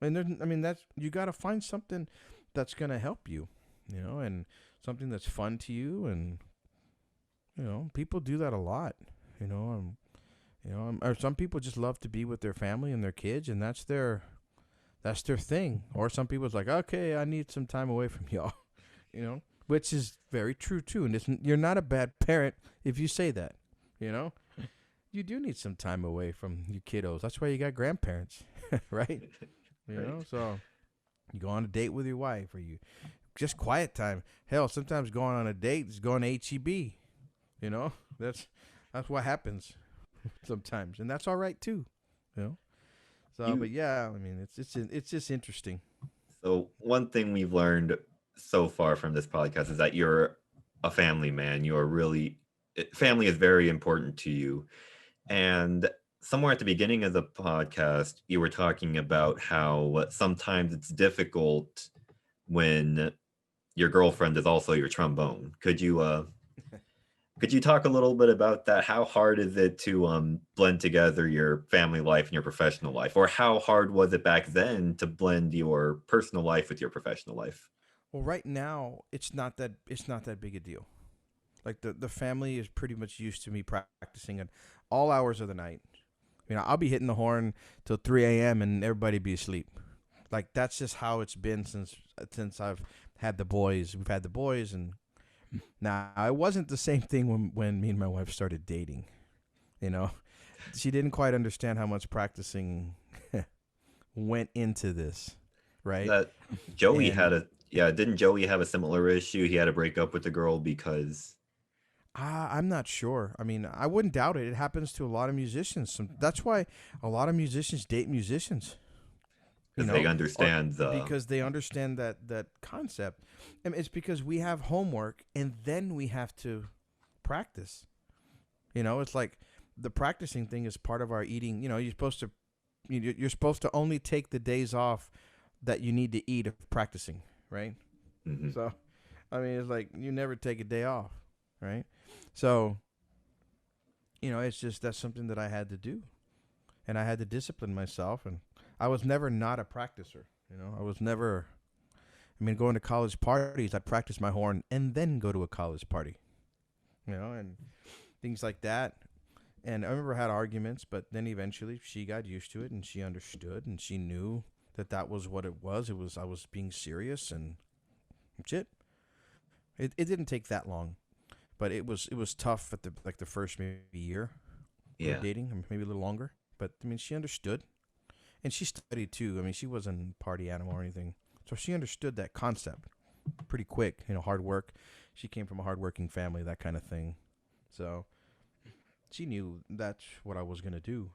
and I mean that's you got to find something that's gonna help you, and something that's fun to you, and people do that a lot, you know, Or some people just love to be with their family and their kids, and that's their thing. Or some people's like, okay, I need some time away from y'all, which is very true too. And you're not a bad parent if you say that, you know. You do need some time away from your kiddos. That's why you got grandparents, right? Right. So you go on a date with your wife, or you just quiet time. Hell, sometimes going on a date is going to HEB. You know, that's what happens sometimes, and that's all right too. You know. So, You but yeah, I mean, it's just interesting. So one thing we've learned so far from this podcast is that you're a family man. You're really family is very important to you. And somewhere at the beginning of the podcast, you were talking about how sometimes it's difficult when your girlfriend is also your trombone. Could you talk a little bit about that? How hard is it to blend together your family life and your professional life, or how hard was it back then to blend your personal life with your professional life? Well, right now it's not that big a deal. Like the family is pretty much used to me practicing at all hours of the night. I'll be hitting the horn till 3 a.m. and everybody be asleep. Like that's just how it's been since I've had the boys. We've had the boys, and now it wasn't the same thing when me and my wife started dating. You know, she didn't quite understand how much practicing went into this, right? That Joey had And a Yeah, didn't Joey have a similar issue? He had to break up with the girl because I'm not sure. I mean, I wouldn't doubt it. It happens to a lot of musicians. That's why a lot of musicians date musicians. they Or understand the because they understand that concept. And it's because we have homework and then we have to practice. It's like the practicing thing is part of our eating. You're supposed to only take the days off that you need to eat of practicing, right? Mhm. So, I mean, it's like you never take a day off, right? So, it's just that's something that I had to do, and I had to discipline myself, and I was never not a practicer. I was never. I mean, going to college parties, I'd practice my horn and then go to a college party, and things like that. And I remember I had arguments, but then eventually she got used to it and she understood and she knew that was what it was. It was I was being serious and that's it. It didn't take that long, but it was tough at the first maybe year we were Yeah. dating, or maybe a little longer. But I mean, she understood and she studied too. I mean, she wasn't a party animal or anything, so she understood that concept pretty quick. Hard work. She came from a hardworking family, that kind of thing. So she knew that's what I was gonna do,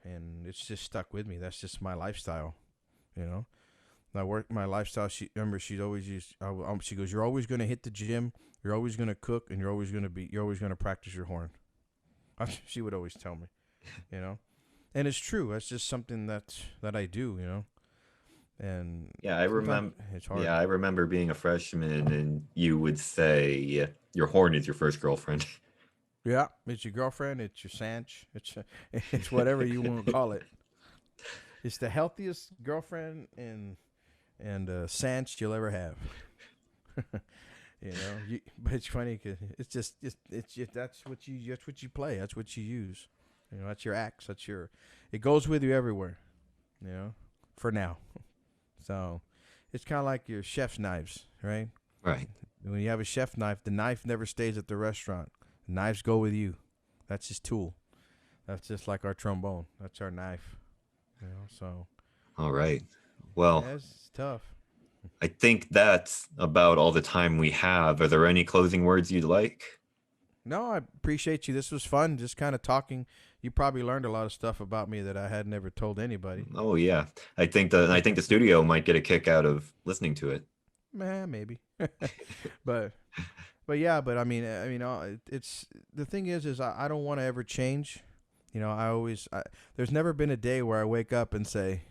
and it's just stuck with me. That's just my lifestyle, you know. My lifestyle. She'd always used. She goes, "You're always gonna hit the gym. You're always gonna cook, and you're always gonna practice your horn." She would always tell me, you know, and it's true. That's just something that I do, and Yeah, I sometimes remember. it's hard. Yeah, I remember being a freshman, and you would say your horn is your first girlfriend. Yeah, it's your girlfriend. It's your sanch. It's whatever you want to call it. It's the healthiest girlfriend and sanch you'll ever have. But it's funny because it's just that's what you play. That's what you use. That's your axe. It goes with you everywhere. You know, for now. So, it's kind of like your chef's knives, right? Right. When you have a chef knife, the knife never stays at the restaurant. The knives go with you. That's his tool. That's just like our trombone. That's our knife. So All right. Well, yeah, it's tough. I think that's about all the time we have. Are there any closing words you'd like? No, I appreciate you. This was fun. Just kind of talking. You probably learned a lot of stuff about me that I had never told anybody. Oh yeah. I think the studio might get a kick out of listening to it. Maybe. but yeah. But it's the thing is I don't want to ever change. There's never been a day where I wake up and say,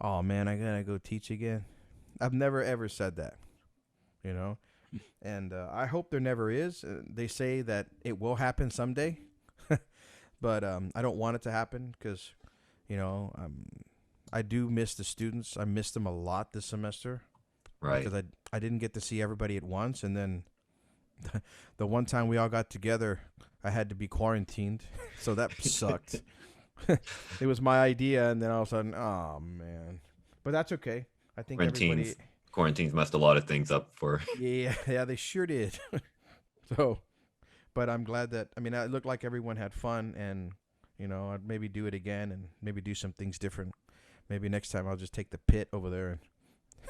"Oh man, I gotta go teach again." I've never ever said that. You know, and I hope there never is. They say that it will happen someday, but I don't want it to happen because, I do miss the students. I missed them a lot this semester Right. because I didn't get to see everybody at once, and then the one time we all got together, I had to be quarantined, so that sucked. It was my idea, and then all of a sudden, oh man. But that's okay. I think everybody, Quarantines quarantines messed a lot of things up for. yeah, yeah, they sure did. So, but I'm glad that I mean, it looked like everyone had fun, and I'd maybe do it again, and maybe do some things different. Maybe next time I'll just take the pit over there,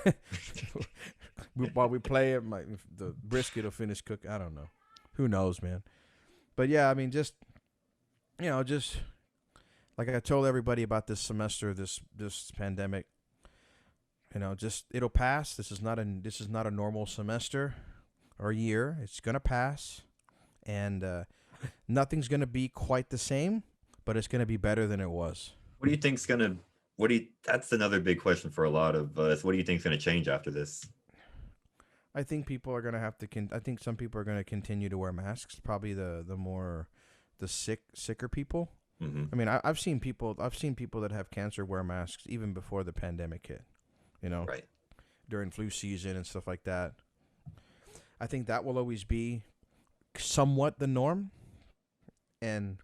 and while we play it, the brisket will finish cooking. I don't know. Who knows, man? But yeah, I mean, just like I told everybody about this semester, this pandemic. Just it'll pass. This is not a normal semester or year. It's gonna pass, and nothing's gonna be quite the same, but it's gonna be better than it was. What do you think's gonna? What do you? That's another big question for a lot of us. What do you think's gonna change after this? I think people are gonna have to. I think some people are gonna continue to wear masks. Probably the more the sicker people. Hmm. I mean, I've seen people. I've seen people that have cancer wear masks even before the pandemic hit. You know, Right. during flu season and stuff like that. I think that will always be somewhat the norm, and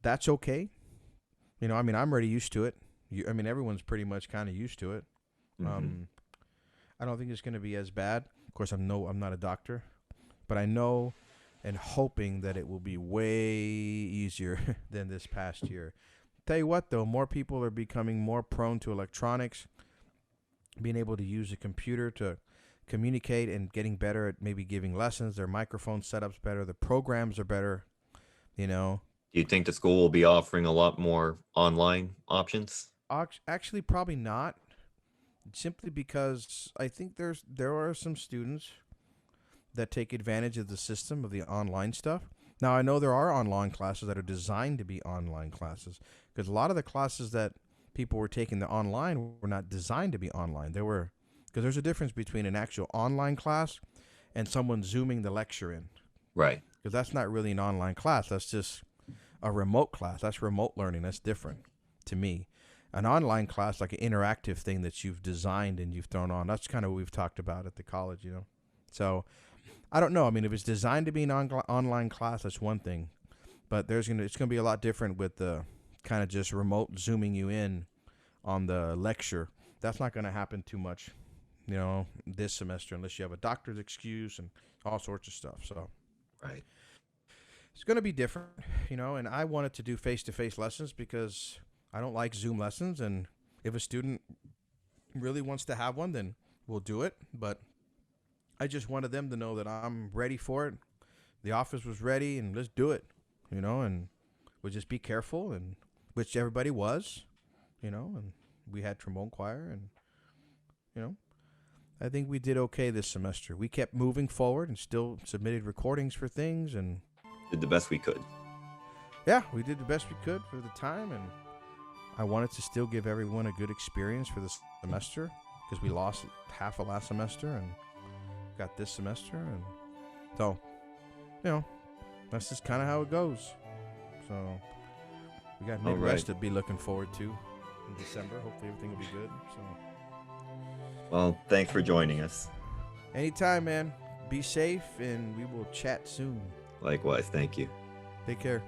that's okay. I mean, I'm already used to it. I mean, everyone's pretty much kind of used to it. Hmm. Um, I don't think it's going to be as bad. Of course, I'm not a doctor, but I know and hoping that it will be way easier than this past year. Tell you what, though, more people are becoming more prone to electronics, being able to use a computer to communicate and getting better at maybe giving lessons. Their microphone setups better. The programs are better. You know, Do you think the school will be offering a lot more online options? Actually, probably not. Simply because I think there are some students that take advantage of the system of the online stuff. Now I know there are online classes that are designed to be online classes because a lot of the classes that people were taking the online were not designed to be online. They were because there's a difference between an actual online class and someone zooming the lecture in Right. because that's not really an online class. That's just a remote class. That's remote learning. That's different to me. An online class, like an interactive thing that you've designed and you've thrown on, that's kind of what we've talked about at the college. So I don't know. I mean, if it's designed to be an online class, that's one thing. But it's gonna be a lot different with the kind of just remote zooming you in on the lecture. That's not gonna happen too much, this semester unless you have a doctor's excuse and all sorts of stuff. So Right. it's gonna be different, And I wanted to do face-to-face lessons because I don't like Zoom lessons. And if a student really wants to have one, then we'll do it. But I just wanted them to know that I'm ready for it. The office was ready, and let's do it, and we'll just be careful, and which everybody was, and we had trombone choir, and, you know, I think we did okay this semester. We kept moving forward and still submitted recordings for things, and Did the best we could. yeah, we did the best we could for the time, and I wanted to still give everyone a good experience for this semester because we lost half of last semester and got this semester, and so that's just kind of how it goes. So we got All Midwest right. to be looking forward to in December. Hopefully everything will be good. So Well, thanks for joining us. anytime, man. Be safe, and we will chat soon. Likewise, thank you. Take care.